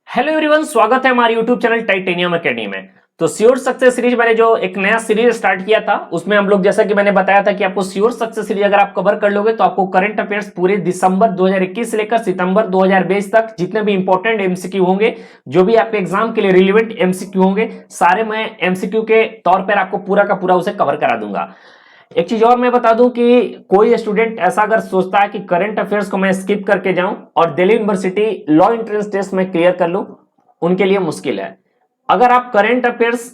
Hello everyone, स्वागत है हमारे यूट्यूब चैनल टाइटेनियम एकेडमी में। तो श्योर सक्सेस सीरीज मैंने जो एक नया सीरीज स्टार्ट किया था उसमें हम लोग जैसा कि मैंने बताया था कि आपको श्योर सक्सेस सीरीज अगर आप कवर कर लोगे तो आपको करंट अफेयर्स पूरे दिसंबर 2021 से लेकर सितंबर 2022 तक जितने भी इंपॉर्टेंट एमसीक्यू होंगे, जो भी आपके एग्जाम के लिए रिलेवेंट एमसीक्यू होंगे, सारे मैं एमसीक्यू के तौर पर आपको पूरा का पूरा उसे कवर करा दूंगा। एक चीज और मैं बता दूं कि कोई स्टूडेंट ऐसा अगर सोचता है कि करंट अफेयर्स को मैं स्किप करके जाऊं और Delhi university law entrance test में क्लियर कर लूं, उनके लिए मुश्किल है। अगर आप करंट अफेयर्स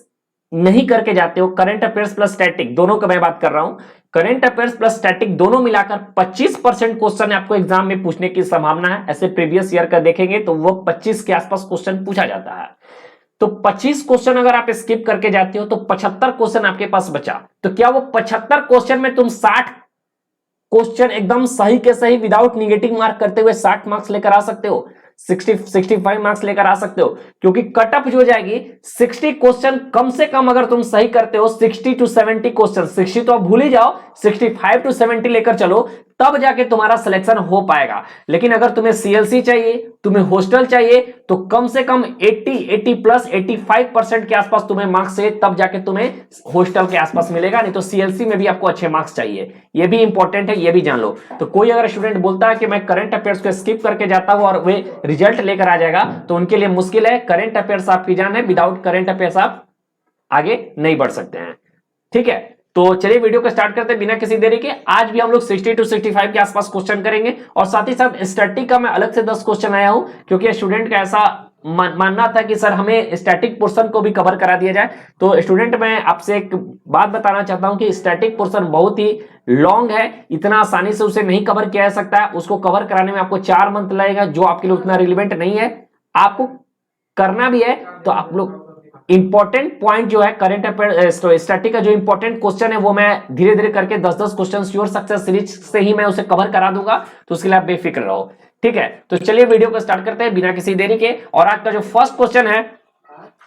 नहीं करके जाते हो, करंट अफेयर्स प्लस स्टैटिक दोनों का मैं बात कर रहा हूं, करंट अफेयर्स प्लस स्टैटिक दोनों मिलाकर 25% क्वेश्चन आपको एग्जाम में पूछने की संभावना है। ऐसे प्रीवियस ईयर का देखेंगे तो वो 25 के आसपास क्वेश्चन पूछा जाता है। तो 25 क्वेश्चन अगर आप स्किप करके जाते हो तो 75 क्वेश्चन आपके पास बचा। तो क्या वो 75 क्वेश्चन में तुम 60 क्वेश्चन एकदम सही के सही विदाउट निगेटिव मार्क करते हुए 60 मार्क्स लेकर आ सकते हो, 65 मार्क्स लेकर आ सकते हो? क्योंकि कट ऑफ जो हो जाएगी 60 क्वेश्चन कम से कम अगर तुम सही करते हो 60 टू 70 क्वेश्चन, 60 तो आप भूल ही जाओ, 65 टू 70 लेकर चलो, तब जाके तुम्हारा सिलेक्शन हो पाएगा। लेकिन अगर तुम्हें सीएलसी चाहिए, तुम्हें हॉस्टल चाहिए, तो कम से कम 80 प्लस 85% के आसपास तुम्हें मार्क्स चाहिए, तब जाके तुम्हें हॉस्टल के आसपास मिलेगा। नहीं तो सीएलसी में भी आपको अच्छे मार्क्स चाहिए, ये भी इंपॉर्टेंट है, ये भी जान लो। तो कोई अगर स्टूडेंट बोलता है कि मैं करंट अफेयर्स को स्किप करके जाता हूं और वे रिजल्ट लेकर आ जाएगा, तो उनके लिए मुश्किल है। करंट अफेयर्स आपकी जान है, विदाउट करंट अफेयर्स आप आगे नहीं बढ़ सकते हैं। ठीक है, तो चलिए वीडियो को स्टार्ट करते हैं बिना किसी देरी के। आज भी हम लोग 60 टू 65 के आसपास क्वेश्चन करेंगे और साथ ही साथ स्टैटिक का मैं अलग से 10 क्वेश्चन आया हूं, क्योंकि स्टूडेंट का ऐसा मानना था कि सर हमें स्टैटिक पोर्शन को भी कवर करा दिया जाए। तो स्टूडेंट, मैं आपसे एक बात बताना चाहता हूं कि स्टैटिक पोर्शन बहुत ही लॉन्ग है, इतना आसानी से उसे नहीं कवर किया जा सकता है। उसको कवर कराने में आपको 4 मंथ लगेगा, जो आपके लिए उतना रिलेवेंट नहीं है। आपको करना भी है तो आप लोग इंपॉर्टेंट पॉइंट जो है करंट अफेयर स्टैटिक का जो इंपॉर्टेंट क्वेश्चन है वो मैं धीरे धीरे करके 10-10 क्वेश्चन श्योर सक्सेस सीरीज से ही मैं उसे कवर करा दूंगा, तो उसके लिए आप बेफिक्र रहो। ठीक है, तो चलिए वीडियो को स्टार्ट करते हैं बिना किसी देरी के। और आज का जो फर्स्ट क्वेश्चन है,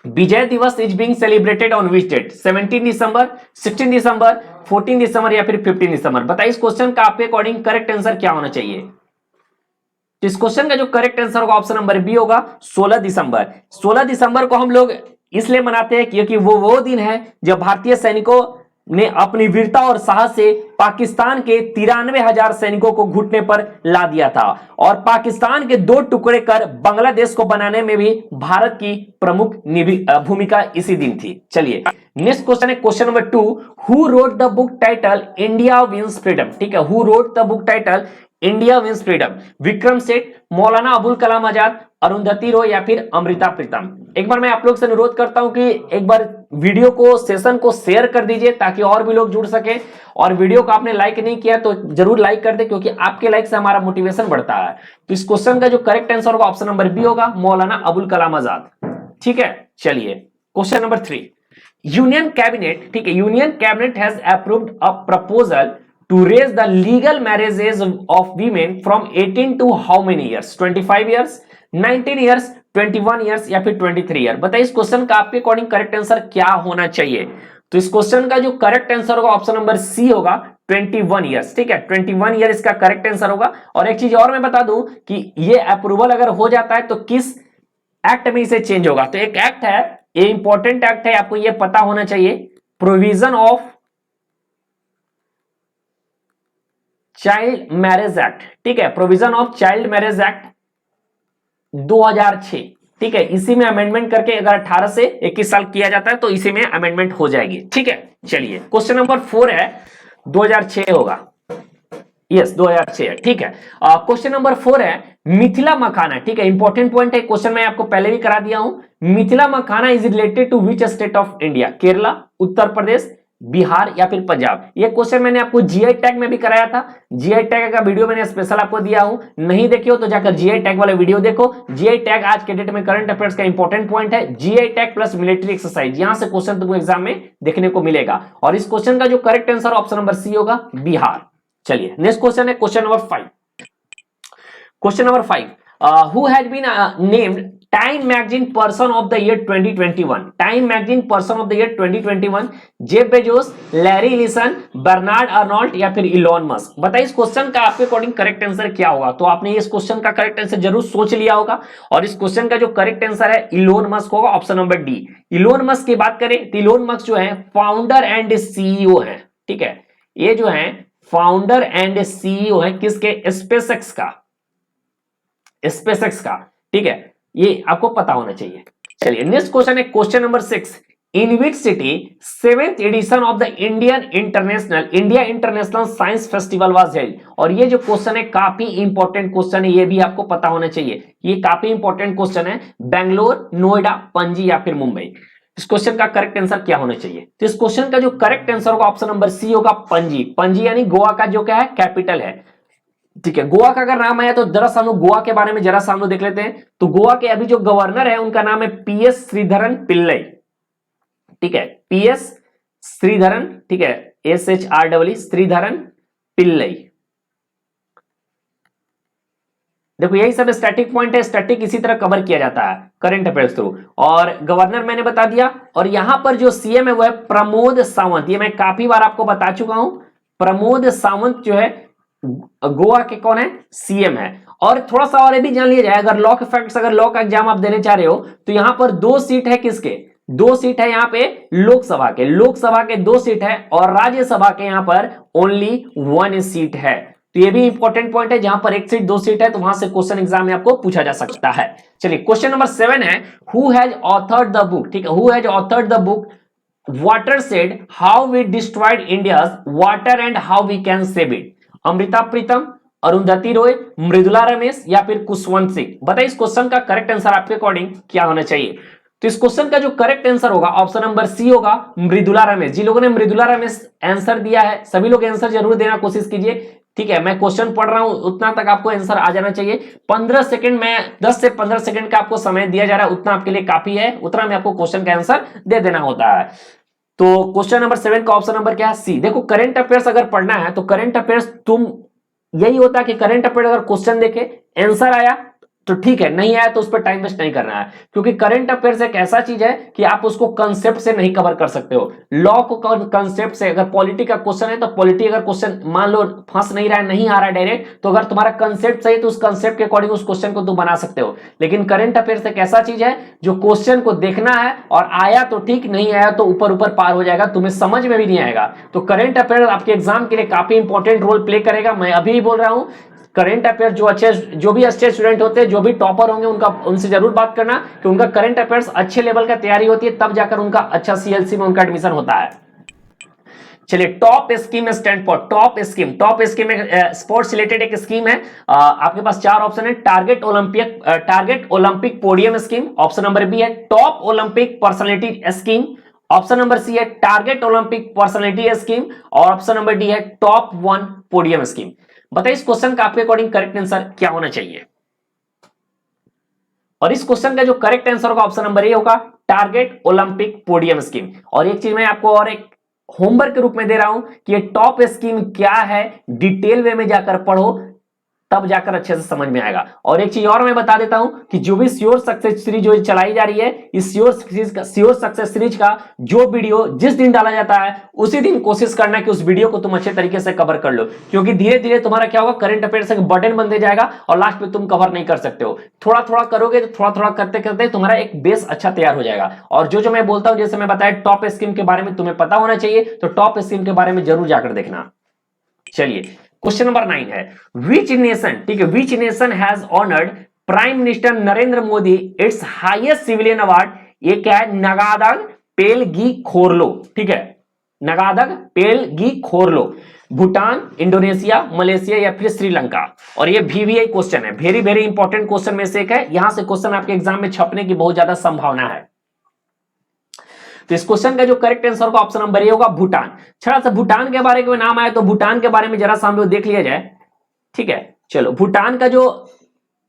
Vijay Diwas is being celebrated on which date? 17 दिसंबर, 16 दिसंबर, 14 दिसंबर या फिर 15 दिसंबर? बताइए इस क्वेश्चन का आपके अकॉर्डिंग करेक्ट आंसर क्या होना चाहिए? तो इस क्वेश्चन का जो करेक्ट आंसर होगा ऑप्शन नंबर बी होगा 16 दिसंबर। 16 दिसंबर को हम लोग इसलिए मनाते हैं क्योंकि वो दिन है जब भारतीय सैनिकों ने अपनी वीरता और साहस से पाकिस्तान के 93,000 सैनिकों को घुटने पर ला दिया था और पाकिस्तान के 2 टुकड़े कर बांग्लादेश को बनाने में भी भारत की प्रमुख भूमिका इसी दिन थी। चलिए नेक्स्ट क्वेश्चन है question number 2, who wrote the book title India wins freedom? ठीक है, who wrote the book title India wins freedom? Vikram Seth, Maulana Abul Kalam Azad, Arundhati Roy या फिर अमृता प्रीतम? एक बार मैं आप लोग से अनुरोध करता हूं कि एक बार वीडियो को, सेशन को शेयर कर दीजिए ताकि और भी लोग जुड़ सके। और वीडियो को आपने लाइक नहीं किया तो जरूर लाइक कर दे, क्योंकि आपके लाइक से हमारा मोटिवेशन बढ़ता है। तो इस क्वेश्चन का जो करेक्ट आंसर होगा ऑप्शन नंबर बी होगा, मौलाना अबुल कलाम आजाद। ठीक है, चलिए क्वेश्चन नंबर 3, यूनियन कैबिनेट, ठीक है, union cabinet has approved a proposal to raise the legal marriage age of women from 18 to how many years? 25 years, 19 years, 21 years या फिर 23 year? बताइए इस क्वेश्चन का आपके अकॉर्डिंग करेक्ट आंसर क्या होना चाहिए? तो इस क्वेश्चन का जो करेक्ट आंसर होगा ऑप्शन नंबर सी होगा 21 ईयर्स। ठीक है, 21 ईयर इसका करेक्ट आंसर होगा। और एक चीज और मैं बता दूं कि ये अप्रूवल अगर हो जाता है तो किस एक्ट में इसे चेंज होगा? तो एक एक्ट है, ये इंपॉर्टेंट एक्ट है, आपको ये पता होना चाहिए, provision of child marriage act. ठीक है, provision of child marriage act 2006। ठीक है, इसी में अमेंडमेंट करके अगर 18 से 21 साल किया जाता है तो इसी में अमेंडमेंट हो जाएगी। ठीक है, चलिए क्वेश्चन नंबर 4 है, 2006 होगा, यस 2006 है। ठीक है, क्वेश्चन नंबर 4 है मिथिला मखाना। ठीक है, इंपॉर्टेंट पॉइंट है, क्वेश्चन मैं आपको पहले भी करा दिया हूं। Mithila makhana is related to which state of India? Kerala, Uttar Pradesh, Bihar या फिर पंजाब? ये क्वेश्चन मैंने आपको जीआई टैग में भी कराया था। जीआई टैग का वीडियो मैंने स्पेशल आपको दिया हूं, नहीं देखिए हो तो जाकर जीआई टैग वाले वीडियो देखो। जीआई टैग आज के डेट में करंट अफेयर्स का इंपॉर्टेंट पॉइंट है। GI tag plus military exercise, यहां से क्वेश्चन तुमको एग्जाम में देखने को मिलेगा। और इस क्वेश्चन का जो correct answer option number C होगा, बिहार। चलिए नेक्स्ट क्वेश्चन है question number 5। Question number 5, who has been named Time magazine person of the year 2021, Time magazine person of the year 2021, Jeff Bezos, Larry Ellison, Bernard Arnault या फिर Elon Musk. बताइए इस question का आपके according correct answer क्या होगा? तो आपने इस क्वेश्चन का करेक्ट आंसर जरूर सोच लिया होगा और इस क्वेश्चन का जो करेक्ट आंसर है इलोन मस्क होगा, option number D. Elon Musk की बात करें तो इलोन मस्क जो है फाउंडर एंड सीईओ है, ठीक है, ये जो है फाउंडर एंड सीईओ है किसके? स्पेसएक्स का, स्पेसएक्स का, ठीक है, ये आपको पता होना चाहिए। चलिए नेक्स्ट क्वेश्चन है question number 6, in which city 7th edition of the India international science festival was held. और ये जो क्वेश्चन है काफी इंपॉर्टेंट क्वेश्चन है, ये भी आपको पता होना चाहिए, ये काफी इंपॉर्टेंट क्वेश्चन है। बेंगलोर, नोएडा, पणजी या फिर मुंबई। इस क्वेश्चन का करेक्ट आंसर क्या होना चाहिए? तो इस क्वेश्चन का जो करेक्ट आंसर होगा ऑप्शन नंबर सी होगा, पणजी। पणजी यानी गोवा का जो क्या है कैपिटल है, ठीक है। गोवा का अगर नाम आया तो जरा सा हम लोग गोवा के बारे में जरा सा हम लोग देख लेते हैं। तो गोवा के अभी जो गवर्नर है उनका नाम है पीएस श्रीधरन पिल्लई, ठीक है, पीएस श्रीधरन, ठीक है, SHREE श्रीधरन पिल्लई। देखो यही सब स्टैटिक पॉइंट है, स्टैटिक इसी तरह कवर किया जाता है करंट अफेयर्स थ्रू। और गवर्नर मैंने बता दिया, और यहां पर जो सीएम है वो है प्रमोद सावंत, ये मैं काफी बार आपको बता चुका हूं। प्रमोद सावंत जो है गोवा के कौन है? सीएम है। और थोड़ा सा और ये भी जान लिया जाए, अगर लॉ के फैक्ट्स, अगर लॉ का एग्जाम आप देने चाह रहे हो तो यहां पर 2 सीट है किसके? 2 सीट है यहाँ पे लोकसभा के, लोकसभा के 2 सीट है और राज्यसभा के यहाँ पर ओनली 1 सीट है। तो ये भी इंपॉर्टेंट पॉइंट है, जहां पर 1 सीट 2 सीट है तो वहां से क्वेश्चन एग्जाम में आपको पूछा जा सकता है। चलिए क्वेश्चन नंबर 7 है, who has authored the book, ठीक है, who has authored the book Watershed how we destroyed India's water and how we can save it. Amrita Pritam, Arundhati Roy, Mridula Ramesh या फिर कुशवंत सिंह। बताइए इस क्वेश्चन का करेक्ट आंसर आपके अकॉर्डिंग क्या होना चाहिए? तो इस क्वेश्चन का जो करेक्ट आंसर होगा ऑप्शन नंबर सी होगा, मृदुला रमेश। जिन लोगों ने मृदुला रमेश आंसर दिया है सभी लोग आंसर जरूर देना कोशिश कीजिए, ठीक है। मैं क्वेश्चन पढ़ रहा हूं उतना तक आपको आंसर आ जाना चाहिए। 15 सेकंड में 10 से 15 सेकंड का आपको समय दिया जा रहा है, उतना आपके लिए काफी है, उतना में आपको क्वेश्चन का आंसर दे देना होता है। तो क्वेश्चन नंबर 7 का ऑप्शन नंबर क्या है? सी। देखो करंट अफेयर्स अगर पढ़ना है तो करंट अफेयर्स तुम यही होता है कि करंट अफेयर अगर क्वेश्चन देखे आंसर आया तो ठीक है, नहीं आया तो उस पर टाइम वेस्ट नहीं करना है, क्योंकि करंट अफेयर्स एक ऐसा चीज है कि आप उसको कंसेप्ट से नहीं कवर कर सकते हो। लॉ को कंसेप्ट से, अगर पॉलिटी का क्वेश्चन है तो पॉलिटी अगर क्वेश्चन मान लो फंस नहीं रहा है, नहीं आ रहा है डायरेक्ट, तो अगर तुम्हारा कंसेप्ट सही तो उस कंसेप्ट के अकॉर्डिंग उस क्वेश्चन को तुम बना सकते हो। लेकिन करंट अफेयर्स एक ऐसा चीज है जो क्वेश्चन को देखना है और आया तो ठीक, नहीं आया तो ऊपर ऊपर पार हो जाएगा, तुम्हें समझ में भी नहीं आएगा। तो करंट अफेयर आपके एग्जाम के लिए काफी इंपॉर्टेंट रोल प्ले करेगा। मैं अभी बोल रहा हूं करंट अफेयर जो भी अच्छे स्टूडेंट होते हैं, जो भी टॉपर होंगे, उनसे जरूर बात करना कि उनका करंट अफेयर्स अच्छे लेवल का तैयारी होती है, तब जाकर उनका अच्छा सीएलसी में उनका एडमिशन होता है। चलिए top scheme stand for, top scheme में स्पोर्ट्स रिलेटेड एक स्कीम है। आपके पास 4 ऑप्शन है, target Olympic podium scheme, option number B है top Olympic personality scheme, option number C है टारगेट ओलंपिक पर्सनालिटी स्कीम और ऑप्शन नंबर डी है टॉप 1 पोडियम स्कीम। बताइए इस क्वेश्चन का आपके अकॉर्डिंग करेक्ट आंसर क्या होना चाहिए? और इस क्वेश्चन का जो करेक्ट आंसर होगा ऑप्शन नंबर ए होगा, टारगेट ओलंपिक पोडियम स्कीम। और एक चीज मैं आपको और एक होमवर्क के रूप में दे रहा हूं कि ये टॉप स्कीम क्या है, डिटेल वे में जाकर पढ़ो, तब जाकर अच्छे से समझ में आएगा। और एक चीज और मैं बता देता हूं कि जो भी श्योर सक्सेस सीरीज जो चलाई जा रही है, इस श्योर सक्सेस सीरीज का जो वीडियो जिस दिन डाला जाता है उसी दिन कोशिश करना कि उस वीडियो को तुम अच्छे तरीके से कवर कर लो, क्योंकि धीरे धीरे तुम्हारा क्या होगा, करंट अफेयर्स एक बर्डन बनते जाएगा और लास्ट में तुम कवर नहीं कर सकते हो। थोड़ा थोड़ा करोगे तो थोड़ा थोड़ा करते करते तुम्हारा एक बेस अच्छा तैयार हो जाएगा। और जो मैं बोलता हूं, जैसे मैं बताया टॉप स्कीम के बारे में तुम्हें पता होना चाहिए, तो टॉप स्कीम के बारे में जरूर जाकर देखना। चलिए क्वेश्चन नंबर 9 है, विच नेशन, ठीक है, which nation has honoured prime minister Narendra Modi it's highest civilian award. ये क्या है? नगादग पेलगी खोरलो, ठीक है, नगादग पेलगी खोरलो। भूटान, इंडोनेशिया, मलेशिया या फिर श्रीलंका। और ये VVI क्वेश्चन है, वेरी वेरी इंपॉर्टेंट क्वेश्चन में से एक है, यहां से क्वेश्चन आपके एग्जाम में छपने की बहुत ज्यादा संभावना है। तो इस क्वेश्चन का जो करेक्ट आंसर होगा ऑप्शन नंबर ए होगा, भूटान। थोड़ा सा भूटान के बारे में नाम आया तो भूटान के बारे में जरा सा हम लोग देख लिया जाए, ठीक है। चलो भूटान का जो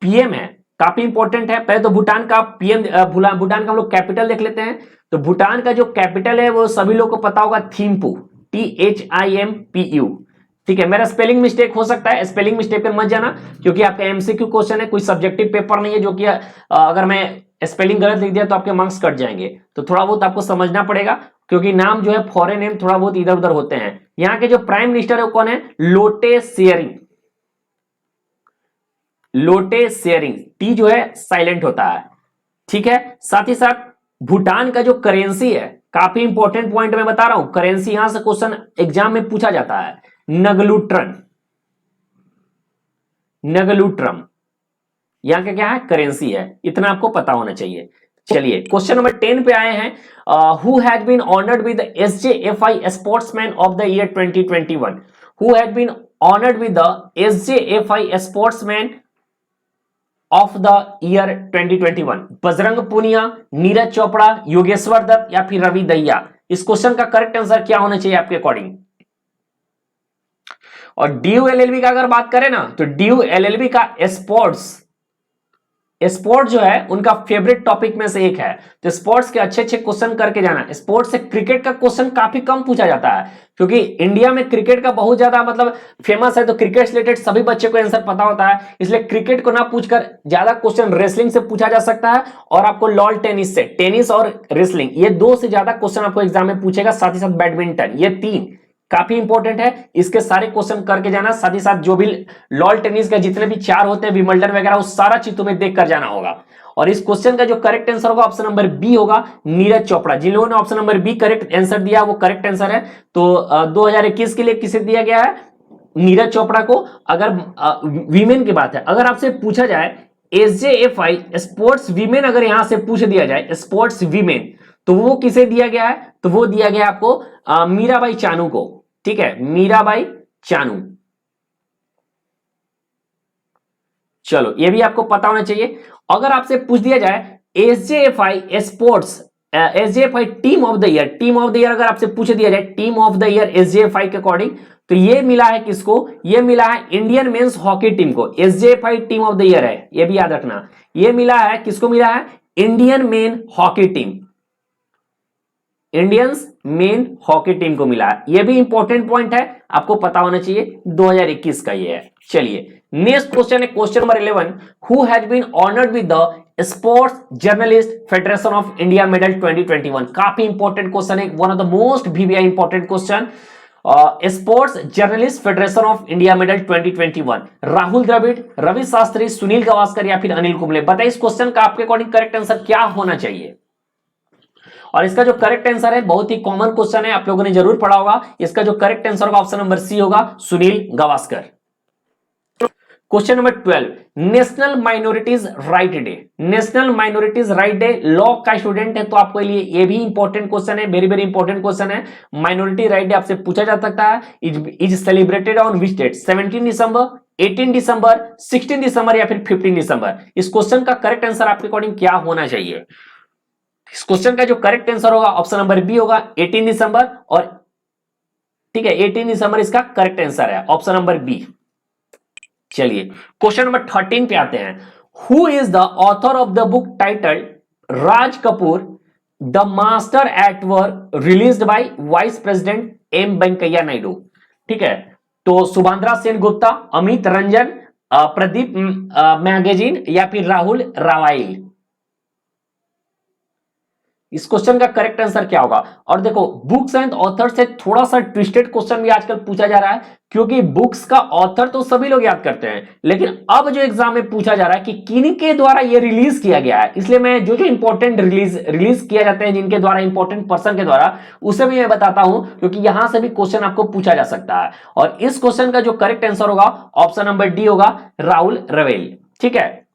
पीएम है काफी इंपॉर्टेंट है। पहले तो भूटान का पीएम, भूटान का हम लोग कैपिटल देख लेते हैं। तो भूटान का जो कैपिटल है वो सभी लोग को पता होगा, थिम्पू, THIMPU, ठीक है। मेरा स्पेलिंग मिस्टेक हो सकता है, स्पेलिंग मिस्टेक पर मत जाना, क्योंकि आपका MCQ क्वेश्चन है, कोई सब्जेक्टिव पेपर नहीं है, जो कि अगर मैं स्पेलिंग गलत लिख दिया तो आपके मार्क्स कट जाएंगे, तो थोड़ा बहुत आपको समझना पड़ेगा, क्योंकि नाम जो है फॉरेन नेम थोड़ा बहुत इधर उधर होते हैं। यहाँ के जो प्राइम मिनिस्टर है वो कौन है? लोटे शेयरिंग। लोटे शेयरिंग, टी जो है साइलेंट होता है, ठीक है। साथ ही साथ भूटान का जो करेंसी है, काफी इंपॉर्टेंट पॉइंट मैं बता रहा हूं, करेंसी यहां से क्वेश्चन एग्जाम में पूछा जाता है, नगलुट्रन। नगलुट्रम यहां का क्या है? करेंसी है, इतना आपको पता होना चाहिए। चलिए क्वेश्चन नंबर 10 पे आए हैं। Who has been honoured with SJFI sportsman of the year 2021? Who has been honoured with the SJFI sportsman of the year 2021? Bajrang Punia, Neeraj Chopra, Yogeshwar Dutt या फिर रवि दहिया? इस क्वेश्चन का करेक्ट आंसर क्या होना चाहिए आपके अकॉर्डिंग? और DU LLB का अगर बात करें ना, तो DU LLB का स्पोर्ट्स जो है उनका फेवरेट टॉपिक में से एक है। तो स्पोर्ट्स के अच्छे अच्छे क्वेश्चन करके जाना। स्पोर्ट्स से क्रिकेट का क्वेश्चन काफी कम पूछा जाता है, क्योंकि इंडिया में क्रिकेट का बहुत ज्यादा मतलब फेमस है, तो क्रिकेट से रिलेटेड सभी बच्चे को आंसर पता होता है, इसलिए क्रिकेट को ना पूछकर ज्यादा क्वेश्चन रेसलिंग से पूछा जा सकता है, और आपको लॉल टेनिस से, टेनिस और रेसलिंग, ये दो से ज्यादा क्वेश्चन आपको एग्जाम में पूछेगा। साथ ही साथ बैडमिंटन, ये तीन काफी इंपॉर्टेंट है, इसके सारे क्वेश्चन करके जाना। साथ ही साथ जो भी लॉल टेनिस के जितने भी चार होते हैं, विंबलडन वगैरह, वो सारा चीज तुम्हें देख कर जाना होगा। और इस क्वेश्चन का जो करेक्ट आंसर होगा ऑप्शन नंबर बी होगा, नीरज चोपड़ा। जिन लोगों ने option number B correct answer दिया वो करेक्ट आंसर है। तो 2021 के लिए किसे दिया गया है? नीरज चोपड़ा को। अगर वीमेन की बात है, अगर आपसे पूछा जाए SJFI स्पोर्ट्स वीमेन, अगर यहां से पूछ दिया जाए स्पोर्ट्स वीमेन, तो वो किसे दिया गया है? तो वो दिया गया आपको मीराबाई चानू को, ठीक है, मीराबाई चानू। चलो ये भी आपको पता होना चाहिए। अगर आपसे पूछ दिया जाए SJFI sports, SJFI team of the year, team of the year अगर आपसे पूछ दिया जाए team of the year SJFI के अकॉर्डिंग, तो ये मिला है किसको? ये मिला है इंडियन मेंस हॉकी टीम को। SJFI team of the year है, ये भी याद रखना। ये मिला है किसको? मिला है Indian main hockey team, Indians main hockey team को मिला है। यह भी इंपॉर्टेंट पॉइंट है, आपको पता होना चाहिए, 2021 का ये है। चलिए नेक्स्ट क्वेश्चन है question number 11। Who has been honoured with the sports journalist federation of India medal 2021? काफी इंपॉर्टेंट क्वेश्चन है, one of the most VVI important question. Sports journalist federation of India medal 2021, Rahul Dravid, Ravi Shastri, Sunil Gavaskar या फिर अनिल कुंबले? बताइए इस question का आपके according correct answer क्या होना चाहिए? और इसका जो करेक्ट आंसर है, बहुत ही कॉमन क्वेश्चन है, आप लोगों ने जरूर पढ़ा होगा। इसका जो करेक्ट आंसर होगा ऑप्शन नंबर सी होगा, Sunil Gavaskar. Question number 12, national minorities right day. National minorities right day, law का स्टूडेंट है तो आपके लिए ये भी इंपॉर्टेंट क्वेश्चन है, वेरी वेरी इंपॉर्टेंट क्वेश्चन है। माइनॉरिटी राइट डे आपसे पूछा जा सकता है। Is celebrated on which date? 17 दिसंबर, 18 दिसंबर, 16 दिसंबर या फिर 15 दिसंबर? इस क्वेश्चन का करेक्ट आंसर आपके अकॉर्डिंग क्या होना चाहिए? इस क्वेश्चन का जो करेक्ट आंसर होगा ऑप्शन नंबर बी होगा, 18 दिसंबर। और ठीक है, 18 दिसंबर इसका करेक्ट आंसर है, ऑप्शन नंबर बी। चलिए क्वेश्चन नंबर 13 पे आते हैं। Who is the author of the book titled Raj Kapoor the master at work released by vice president M Venkaiah Naidu? ठीक है, तो सुभाद्रा सेन गुप्ता, अमित रंजन, प्रदीप मैगजीन या फिर राहुल रावाइल? इस क्वेश्चन का करेक्ट आंसर क्या होगा? और देखो बुक्स एंड ऑथर से थोड़ा सा ट्विस्टेड क्वेश्चन भी आजकल पूछा जा रहा है, क्योंकि बुक्स का ऑथर तो सभी लोग याद करते हैं, लेकिन अब जो एग्जाम में पूछा जा रहा है कि किनके द्वारा ये रिलीज किया गया है, इसलिए मैं जो जो इंपॉर्टेंट रिलीज किया जाते हैं जिनके द्वारा, इंपॉर्टेंट पर्सन के द्वारा, उसे भी मैं बताता हूं, क्योंकि यहां से भी क्वेश्चन आपको पूछा जा सकता है। और इस क्वेश्चन का जो करेक्ट आंसर होगा ऑप्शन नंबर डी होगा, राहुल रवेल। ठीक है,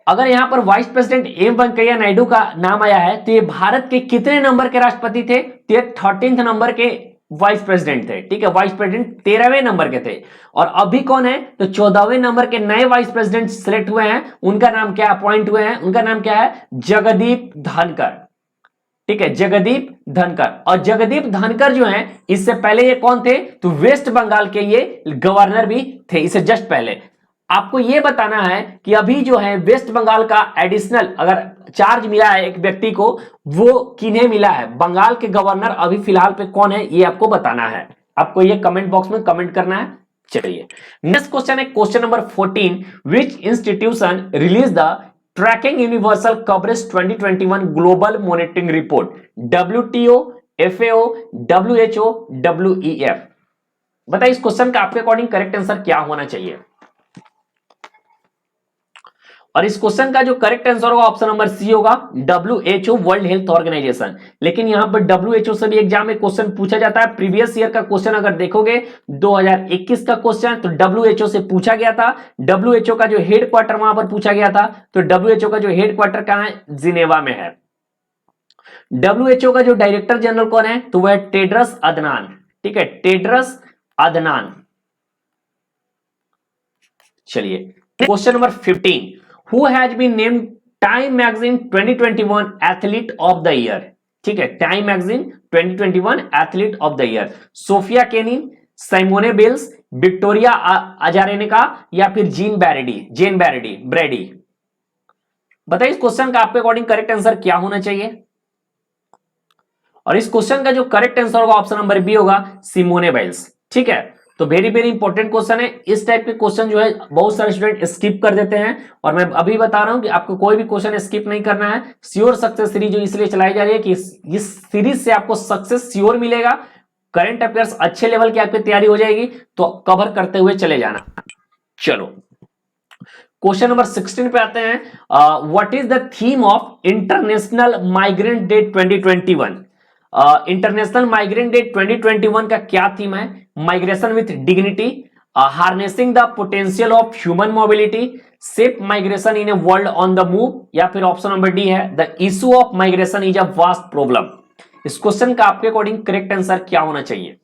अगर यहां पर vice president M Venkaiah Naidu का नाम आया है, तो ये भारत के कितने नंबर के राष्ट्रपति थे? तो ये 13th नंबर के वाइस प्रेसिडेंट थे। ठीक है, वाइस प्रेसिडेंट 13वें नंबर के थे। और अभी कौन है? तो 14वें नंबर के नए वाइस प्रेसिडेंट सिलेक्ट हुए हैं, उनका नाम क्या, अपॉइंट हुए हैं, उनका नाम क्या है? जगदीप धनकर। ठीक है, जगदीप धनकर। और जगदीप धनकर जो हैं, इससे पहले ये कौन थे? तो वेस्ट बंगाल के ये गवर्नर भी थे, इससे जस्ट पहले। आपको यह बताना है कि अभी जो है वेस्ट बंगाल का एडिशनल अगर चार्ज मिला है एक व्यक्ति को, वो किन्हें मिला है? बंगाल के गवर्नर अभी फिलहाल पे कौन है, ये आपको बताना है। आपको ये कमेंट बॉक्स में कमेंट करना है। चलिए नेक्स्ट क्वेश्चन है question number 14। Which institution release the tracking universal coverage 2021 global monitoring report, WTO, FAO, WHO, WEF। बताइए इस क्वेश्चन का आपके अकॉर्डिंग करेक्ट आंसर क्या होना चाहिए? और इस क्वेश्चन का जो करेक्ट आंसर होगा ऑप्शन नंबर सी होगा, WHO, वर्ल्ड हेल्थ ऑर्गेनाइजेशन। लेकिन यहां पर WHO से भी एग्जाम में क्वेश्चन पूछा जाता है। प्रीवियस ईयर का क्वेश्चन अगर देखोगे 2021 का क्वेश्चन तो WHO से पूछा गया था। WHO का जो हेड क्वार्टर वहां पर पूछा गया था, तो WHO का जो हेड क्वार्टर कहां है? जिनेवा में है। WHO का जो डायरेक्टर जनरल कौन है? तो वह है टेड्रस अदनान। ठीक है, टेड्रस अदनान। चलिए question number 15, who has been named Time magazine 2021 athlete of the year. ठीक है, Time magazine 2021 athlete of the year. Sofia Kenin, Simone Biles, Victoria Azarenka या फिर जेन ब्रेडी। बताइए इस क्वेश्चन का आपके अकॉर्डिंग करेक्ट आंसर क्या होना चाहिए? और इस क्वेश्चन का जो करेक्ट आंसर होगा ऑप्शन नंबर बी होगा, सिमोने बाइल्स। ठीक है, तो वेरी वेरी इंपॉर्टेंट क्वेश्चन है। इस टाइप के क्वेश्चन जो है बहुत सारे स्टूडेंट स्किप कर देते हैं, और मैं अभी बता रहा हूं कि आपको कोई भी क्वेश्चन स्किप नहीं करना है। श्योर सक्सेस सीरीज जो इसलिए चलाई जा रही है कि इस सीरीज से आपको सक्सेस श्योर मिलेगा। करंट अफेयर्स अच्छे लेवल की आपकी तैयारी हो जाएगी, तो कवर करते हुए चले जाना। चलो क्वेश्चन नंबर 16 पे आते हैं। What is the theme of international migrant day 2021? International migrant day 2021 का क्या थीम है? Migration with dignity, harnessing the potential of human mobility, safe migration in a world on the move, या फिर option number D है, the issue of migration is a vast problem. इस question का आपके according correct answer क्या होना चाहिए?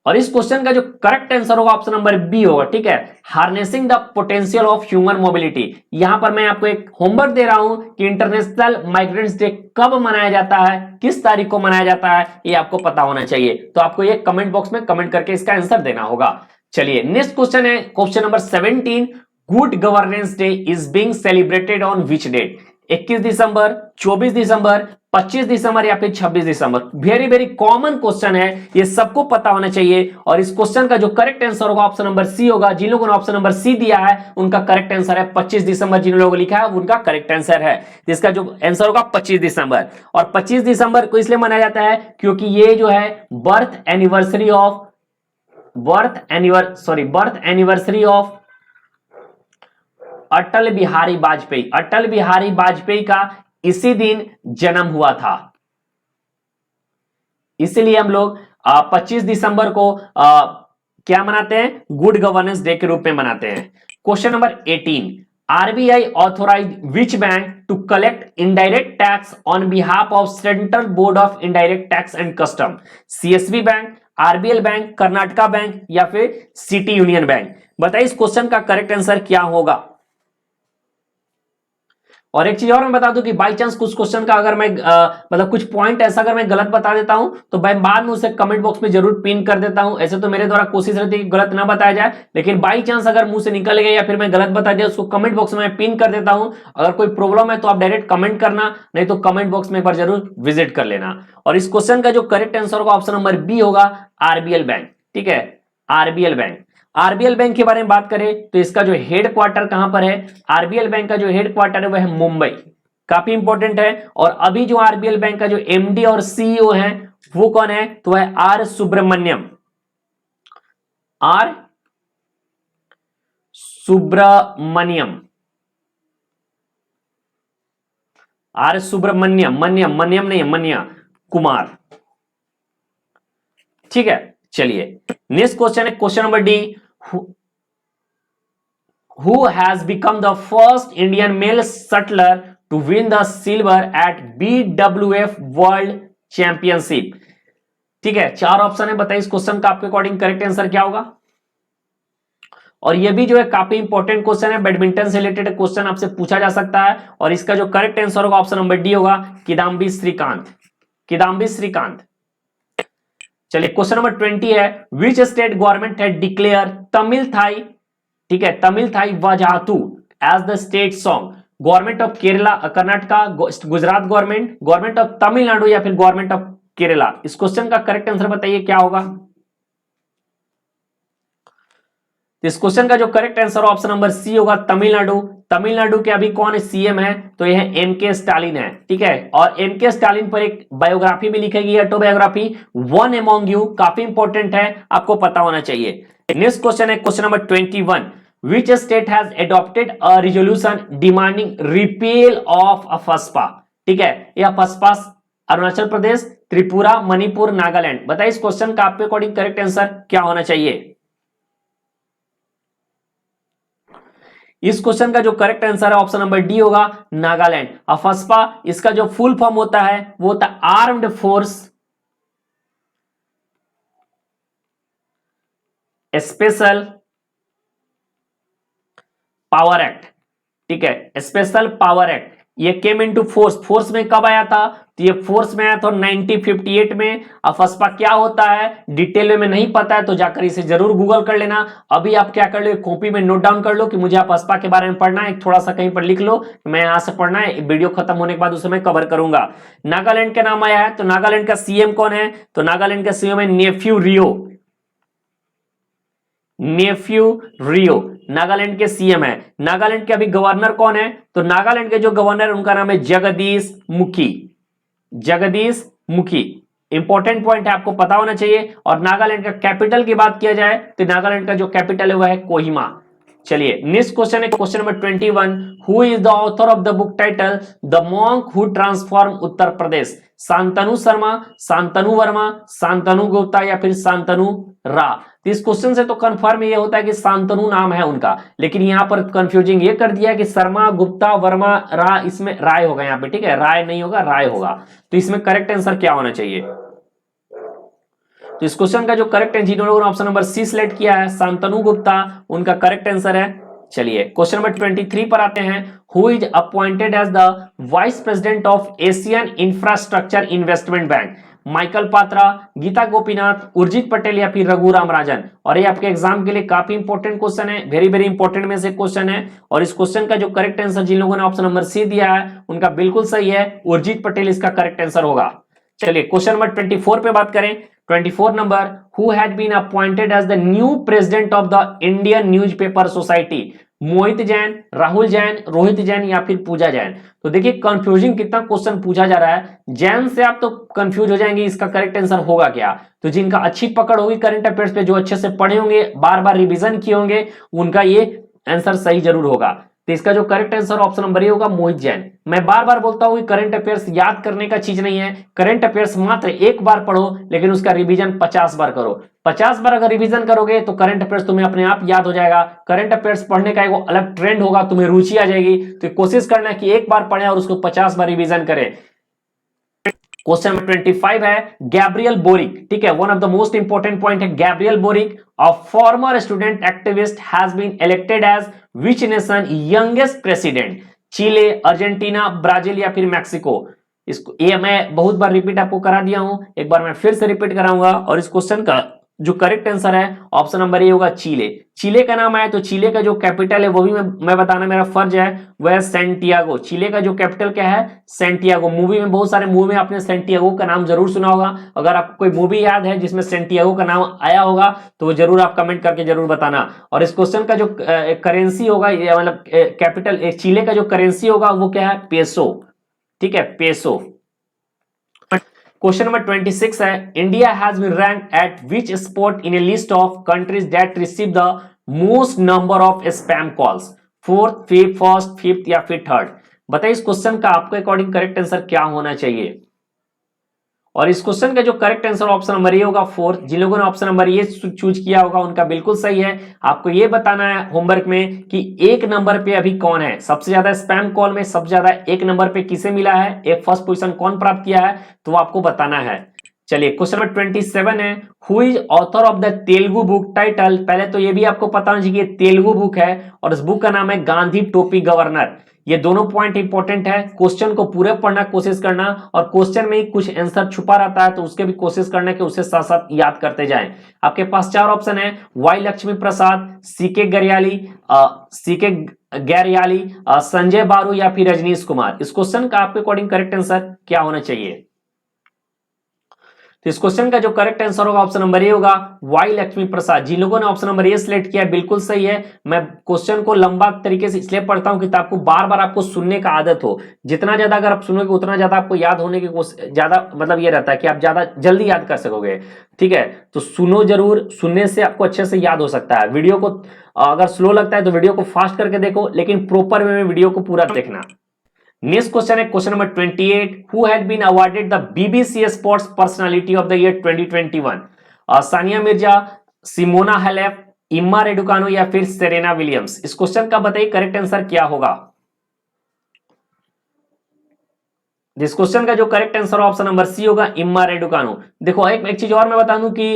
और इस क्वेश्चन का जो करेक्ट आंसर होगा ऑप्शन नंबर बी होगा। ठीक है, harnessing the potential of human mobility. यहां पर मैं आपको एक होमवर्क दे रहा हूं कि इंटरनेशनल माइग्रेंट्स डे कब मनाया जाता है, किस तारीख को मनाया जाता है, ये आपको पता होना चाहिए। तो आपको ये कमेंट बॉक्स में कमेंट करके इसका आंसर देना होगा। चलिए नेक्स्ट क्वेश्चन है question number 17, good governance day is being celebrated on which date? 21 दिसंबर, 24 दिसंबर, 25 दिसंबर या फिर 26 दिसंबर। वेरी वेरी कॉमन क्वेश्चन है, ये सबको पता होना चाहिए। और इस क्वेश्चन का जो करेक्ट आंसर होगा ऑप्शन नंबर सी होगा। जिन लोगों ने ऑप्शन नंबर सी दिया है उनका करेक्ट आंसर है 25 दिसंबर। जिन लोगों ने लिखा है उनका करेक्ट आंसर है, जिसका जो आंसर होगा 25 दिसंबर। और 25 दिसंबर को इसलिए मनाया जाता है क्योंकि ये जो है birth anniversary of Atal Bihari Vajpayee का इसी दिन जन्म हुआ था। इसलिए हम लोग 25 दिसंबर को क्या मनाते हैं? गुड गवर्नेंस डे के रूप में मनाते हैं। Question number 18, RBI authorise which bank to collect indirect tax on behalf of central board of indirect tax and custom? CSB bank, RBL bank, Karnataka bank या फिर सिटी यूनियन बैंक। बताइए इस question का करेक्ट आंसर क्या होगा? और एक चीज और मैं बता दूं कि बाई चांस कुछ क्वेश्चन का अगर मैं मतलब कुछ पॉइंट ऐसा अगर मैं गलत बता देता हूं तो मैं बाद में उसे कमेंट बॉक्स में जरूर पिन कर देता हूं। ऐसे तो मेरे द्वारा कोशिश रहती है कि गलत ना बताया जाए, लेकिन बाई चांस अगर मुंह से निकल गया या फिर मैं गलत बता दिया उसको कमेंट बॉक्स में पिन कर देता हूं। अगर कोई प्रॉब्लम है तो आप डायरेक्ट कमेंट करना, नहीं तो कमेंट बॉक्स में एक बार जरूर विजिट कर लेना। और इस क्वेश्चन का जो करेक्ट आंसर होगा ऑप्शन नंबर बी होगा, आरबीएल बैंक। ठीक है, आरबीएल बैंक। आरबीएल बैंक के बारे में बात करें तो इसका जो हेड क्वार्टर कहां पर है? आरबीएल बैंक का जो हेड क्वार्टर है वह है मुंबई। काफी इंपॉर्टेंट है। और अभी जो आरबीएल बैंक का जो एमडी और सीईओ है वो कौन है? तो वह आर सुब्रमण्यम। मन्यम नहीं, मन्या कुमार। ठीक है, चलिए नेक्स्ट क्वेश्चन है question number D, who has become the first Indian male shuttler to win the silver at BWF world championship? ठीक है, चार ऑप्शन है। बताइए इस क्वेश्चन का आपके अकॉर्डिंग करेक्ट आंसर क्या होगा? और ये भी जो है काफी इंपॉर्टेंट क्वेश्चन है, बैडमिंटन से रिलेटेड क्वेश्चन आपसे पूछा जा सकता है। और इसका जो करेक्ट आंसर होगा ऑप्शन नंबर डी होगा, किदाम्बी श्रीकांत। चलिए क्वेश्चन नंबर 20 है, विच स्टेट गवर्नमेंट है डिक्लेयर तमिल थाई, ठीक है, Tamil Thai Vazhthu as the state song? Government of Kerala, Karnataka, Gujarat government of Tamil Nadu या फिर गवर्नमेंट ऑफ केरला? इस क्वेश्चन का करेक्ट आंसर बताइए क्या होगा? तो इस क्वेश्चन का जो correct answer option number C होगा तमिलनाडु। तमिलनाडु के अभी कौन सीएम है? तो यह है एम के स्टालिन है, ठीक है। और एम के स्टालिन पर एक बायोग्राफी भी लिखेगी, ऑटोबायोग्राफी, वन अमॉन्ग यू, काफी इंपॉर्टेंट है, आपको पता होना चाहिए। नेक्स्ट क्वेश्चन है question number 21, which state has adopted a resolution demanding repeal of AFSPA? ठीक है, यह अफस्पा अरुणाचल प्रदेश, त्रिपुरा, मणिपुर, नागालैंड। बताइए इस क्वेश्चन का आपके अकॉर्डिंग करेक्ट आंसर क्या होना चाहिए? इस क्वेश्चन का जो करेक्ट आंसर है ऑप्शन नंबर डी होगा, नागालैंड। अफस्पा इसका जो फुल फॉर्म होता है वो होता है armed force special power act, ठीक है, स्पेशल पावर एक्ट। ये केम इनटू फोर्स, फोर्स में कब आया था? तो ये फोर्स में आया था 1958 में। अफस्पा क्या होता है डिटेल में नहीं पता है तो जाकर इसे जरूर गूगल कर लेना। अभी आप क्या कर लो, कॉपी में नोट डाउन कर लो कि मुझे अफस्पा के बारे में पढ़ना है, थोड़ा सा कहीं पर लिख लो, मैं यहां से पढ़ना है, वीडियो खत्म होने के बाद उसे मैं कवर करूंगा। नागालैंड का नाम आया है, तो नागालैंड का सीएम कौन है? तो नागालैंड का सीएम है नेफ्यू रियो, नेफ्यू रियो नागालैंड के सीएम है। नागालैंड के अभी गवर्नर कौन है? तो नागालैंड के जो गवर्नर उनका नाम है जगदीश मुखी, जगदीश मुखी। इंपॉर्टेंट पॉइंट है, आपको पता होना चाहिए। और नागालैंड का कैपिटल की बात किया जाए तो नागालैंड का जो कैपिटल है वह है कोहिमा। चलिए नेक्स्ट क्वेश्चन है question number 21, who is the author of the book title the monk who transform Uttar Pradesh? Shantanu Sharma, Shantanu Verma, Shantanu Gupta या फिर शांतनु रा? तो इस क्वेश्चन से तो कंफर्म ये होता है कि शांतनु नाम है उनका, लेकिन यहां पर कंफ्यूजिंग ये कर दिया कि शर्मा, गुप्ता, वर्मा, रा, इसमें राय होगा यहाँ पे, ठीक है, राय नहीं होगा, राय होगा। तो इसमें करेक्ट आंसर क्या होना चाहिए? तो इस क्वेश्चन का जो करेक्ट है, जिन लोगों ने ऑप्शन नंबर सी सिलेक्ट किया है शांतनु गुप्ता, उनका करेक्ट आंसर है। चलिए क्वेश्चन नंबर 23 पर आते हैं, who is appointed as the vice president of Asian infrastructure investment bank? Michael Patra, Gita Gopinath, Urjit Patel या फिर रघुराम राजन? और ये आपके एग्जाम के लिए काफी इंपॉर्टेंट क्वेश्चन है, वेरी वेरी इंपॉर्टेंट में से क्वेश्चन है। और इस क्वेश्चन का जो करेक्ट आंसर जिन लोगों ने ऑप्शन नंबर सी दिया है उनका बिल्कुल सही है, उर्जित पटेल इसका करेक्ट आंसर होगा। चलिए क्वेश्चन नंबर 24 पे बात करें। 24 number, who had been appointed as the new president of the Indian newspaper society? Mohit Jain, Rahul Jain, Rohit Jain या फिर पूजा जैन? तो देखिए कंफ्यूजिंग कितना क्वेश्चन पूछा जा रहा है, जैन से आप तो कंफ्यूज हो जाएंगे, इसका करेक्ट आंसर होगा क्या? तो जिनका अच्छी पकड़ होगी करंट अफेयर्स पे, जो अच्छे से पढ़े होंगे, बार बार रिवीजन किए होंगे, उनका ये आंसर सही जरूर होगा। तो इसका जो correct answer option number A होगा, मोहित जैन। मैं बार बार बोलता हूं कि करंट अफेयर्स याद करने का चीज नहीं है, करंट अफेयर्स मात्र एक बार पढ़ो, लेकिन उसका रिवीजन 50 बार करो। 50 बार अगर रिवीजन करोगे तो करंट अफेयर्स तुम्हें अपने आप याद हो जाएगा। करंट अफेयर्स पढ़ने का एक अलग ट्रेंड होगा, तुम्हें रुचि आ जाएगी। तो कोशिश करना है कि एक बार पढ़े और उसको 50 बार रिवीजन करें। क्वेश्चन नंबर 25 है, गैब्रियल बोरिक, ठीक है, one of the most important point है, Gabriel Boric, a former student activist, has been elected as which nation youngest president? Chile, Argentina, Brazil या फिर मैक्सिको? इसको ये मैं बहुत बार रिपीट आपको करा दिया हूं, एक बार मैं फिर से रिपीट कराऊंगा। और इस क्वेश्चन का जो करेक्ट आंसर है ऑप्शन नंबर ए होगा, चिले। चिले का नाम आया तो चिले का जो कैपिटल है वो भी मैं बताना मेरा फर्ज है, वह है सैंटियागो। चिले का जो कैपिटल क्या है? सैंटियागो। मूवी में, बहुत सारे मूवी में आपने सैंटियागो का नाम जरूर सुना होगा। अगर आपको कोई मूवी याद है जिसमें सैंटियागो का नाम आया होगा तो वो जरूर आप कमेंट करके जरूर बताना। और इस क्वेश्चन का जो करेंसी होगा, मतलब कैपिटल चिले का जो करेंसी होगा वो क्या है? पेसो, ठीक है, पेसो। क्वेश्चन नंबर 26 है, India has been ranked at which spot in a list of countries that receive the most number of spam calls? Fourth, fifth, first, fifth या फिर थर्ड? बताइए इस क्वेश्चन का आपके अकॉर्डिंग करेक्ट आंसर क्या होना चाहिए? और इस क्वेश्चन का जो correct answer option number A होगा, फोर्थ। जिन लोगों ने ऑप्शन नंबर ए चूज किया होगा उनका बिल्कुल सही है। आपको ये बताना है होमवर्क में कि एक नंबर पे अभी कौन है सबसे ज्यादा स्पैम कॉल में, सबसे ज्यादा एक नंबर पे किसे मिला है, एक फर्स्ट पोजीशन कौन प्राप्त किया है, तो आपको बताना है। चलिए क्वेश्चन नंबर 27 है, who is author of the Telugu book title? पहले तो ये भी आपको पता होना चाहिए तेलुगु बुक है और इस बुक का नाम है गांधी टोपी गवर्नर। ये दोनों पॉइंट इंपॉर्टेंट है, क्वेश्चन को पूरे पढ़ना कोशिश करना, और क्वेश्चन में ही कुछ आंसर छुपा रहता है तो उसके भी कोशिश करना कि उसे साथ साथ याद करते जाएं। आपके पास चार ऑप्शन है, वाई लक्ष्मी प्रसाद, सीके गरियाली, सीके गैरियाली, संजय बारू या फिर रजनीश कुमार। इस क्वेश्चन का आपके अकॉर्डिंग करेक्ट आंसर क्या होना चाहिए? तो इस क्वेश्चन का जो करेक्ट आंसर होगा ऑप्शन नंबर ए होगा, वाई लक्ष्मी प्रसाद। जिन लोगों ने ऑप्शन नंबर ए सिलेक्ट किया बिल्कुल सही है। मैं क्वेश्चन को लंबा तरीके से इसलिए पढ़ता हूं कि आपको बार बार आपको सुनने का आदत हो। जितना ज्यादा अगर आप सुनोगे उतना ज्यादा आपको याद होने की ज्यादा मतलब ये रहता है कि आप ज्यादा जल्दी याद कर सकोगे। ठीक है, तो सुनो जरूर, सुनने से आपको अच्छे से याद हो सकता है। वीडियो को अगर स्लो लगता है तो वीडियो को फास्ट करके देखो, लेकिन प्रॉपर वे में वीडियो को पूरा देखना। नेक्स्ट क्वेश्चन है question number 28, who had been awarded the BBC sports personality of the year 2021? Sania Mirza, Simona Halep, Emma Raducanu या फिर सेरेना विलियम्स। इस क्वेश्चन का बताइए करेक्ट आंसर क्या होगा। इस क्वेश्चन का जो correct answer option number C होगा, इम्मा रेडुकानो। देखो एक चीज और मैं बता दूं कि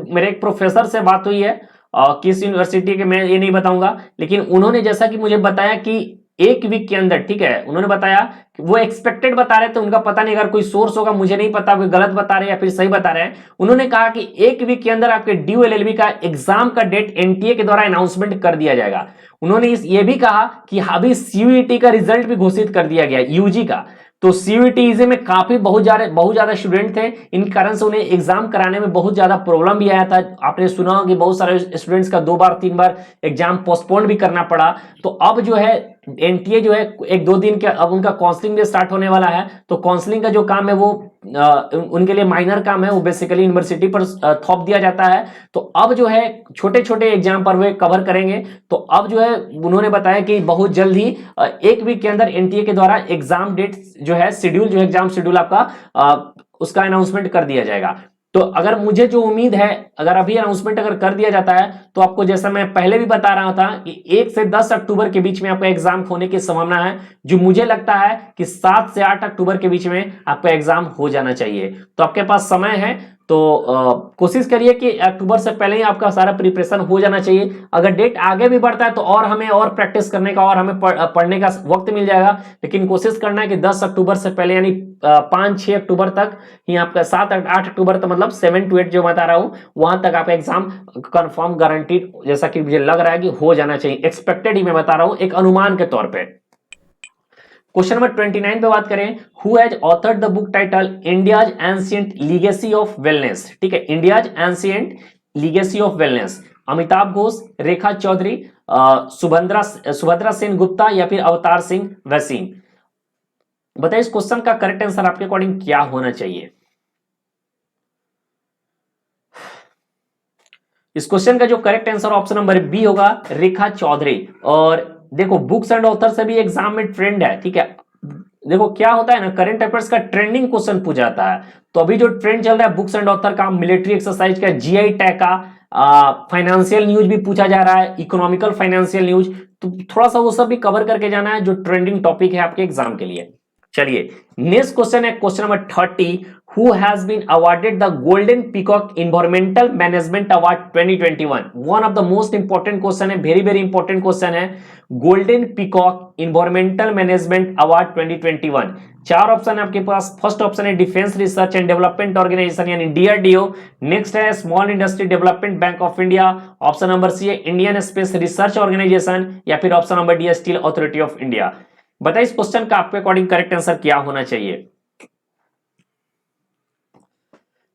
मेरे एक प्रोफेसर से बात हुई है किस यूनिवर्सिटी के, मैं ये नहीं बताऊंगा, लेकिन उन्होंने जैसा कि मुझे बताया कि एक वीक के अंदर, ठीक है, उन्होंने बताया कि वो एक्सपेक्टेड बता रहे थे, उनका पता नहीं, अगर कोई सोर्स होगा मुझे नहीं पता वो गलत बता रहे हैं या फिर सही बता रहे हैं। उन्होंने कहा कि एक वीक के अंदर आपके ड्यू एलएलबी का एग्जाम का डेट एनटीए के द्वारा अनाउंसमेंट कर दिया जाएगा। उन्होंने ये भी कहा कि अभी सीयूईटी का रिजल्ट भी घोषित कर दिया गया यूजी का। तो सीयूईटी में काफी बहुत ज्यादा स्टूडेंट थे, इन कारण से उन्हें एग्जाम कराने में बहुत ज्यादा प्रॉब्लम भी आया था। आपने सुना होगा कि बहुत सारे स्टूडेंट्स का 2 बार 3 बार एग्जाम पोस्टपोन भी करना पड़ा। तो अब जो है एनटीए जो है 1-2 दिन के अब उनका काउंसलिंग भी स्टार्ट होने वाला है। तो काउंसलिंग का जो काम है वो उनके लिए माइनर काम है, वो बेसिकली यूनिवर्सिटी पर थोप दिया जाता है। तो अब जो है छोटे छोटे एग्जाम पर वे कवर करेंगे। तो अब जो है उन्होंने बताया कि बहुत जल्द ही 1 वीक के अंदर एनटीए के द्वारा एग्जाम डेट जो है शेड्यूल, जो एग्जाम शेड्यूल आपका उसका अनाउंसमेंट कर दिया जाएगा। तो अगर मुझे जो उम्मीद है, अगर अभी अनाउंसमेंट अगर कर दिया जाता है तो आपको, जैसा मैं पहले भी बता रहा था कि 1 से 10 अक्टूबर के बीच में आपका एग्जाम होने की संभावना है। जो मुझे लगता है कि 7 से 8 अक्टूबर के बीच में आपका एग्जाम हो जाना चाहिए। तो आपके पास समय है, तो कोशिश करिए कि अक्टूबर से पहले ही आपका सारा प्रिपरेशन हो जाना चाहिए। अगर डेट आगे भी बढ़ता है तो और हमें और प्रैक्टिस करने का और हमें पढ़ने का वक्त मिल जाएगा। लेकिन कोशिश करना है कि 10 अक्टूबर से पहले, यानी 5-6 अक्टूबर तक ही आपका, 7-8 अक्टूबर तक, मतलब 7 to 8 जो बता रहा हूं, वहां तक आपका एग्जाम कंफर्म गारंटीड, जैसा कि मुझे लग रहा है कि हो जाना चाहिए। एक्सपेक्टेड ही मैं बता रहा हूं, एक अनुमान के तौर पर। क्वेश्चन नंबर 29 पे बात करें, who has authored the book title India's ancient legacy of wellness. ठीक है, India's ancient legacy of wellness. Amitabh Ghosh, Rekha Chaudhary, Subhadra Sen Gupta या फिर अवतार सिंह वसीम। बताइए इस क्वेश्चन का करेक्ट आंसर आपके अकॉर्डिंग क्या होना चाहिए। इस क्वेश्चन का जो correct answer option number B होगा, रेखा चौधरी। और देखो बुक्स एंड ऑथर से भी एग्जाम में ट्रेंड है। ठीक है, देखो क्या होता है ना, करंट अफेयर्स का ट्रेंडिंग क्वेश्चन पूछा जाता है। तो अभी जो ट्रेंड चल रहा है बुक्स एंड ऑथर का, मिलिट्री एक्सरसाइज का, जीआई टैग का, फाइनेंशियल न्यूज भी पूछा जा रहा है, इकोनॉमिकल फाइनेंशियल न्यूज। तो थोड़ा सा वो सब भी कवर करके जाना है जो ट्रेंडिंग टॉपिक है आपके एग्जाम के लिए। चलिए नेक्स्ट क्वेश्चन है question number 30, who has been awarded the Golden Peacock Environmental Management Award 2021? One of the most important question है, very important question है, Golden Peacock Environmental Management Award 2021। 4 option है आपके पास। फर्स्ट ऑप्शन है defence research and development organisation यानी DRDO. Next है small industry development bank of India. Option number C है Indian space research organisation, या फिर ऑप्शन नंबर डी है स्टील अथॉरिटी ऑफ इंडिया। बताइए इस क्वेश्चन का आपके अकॉर्डिंग करेक्ट आंसर क्या होना चाहिए।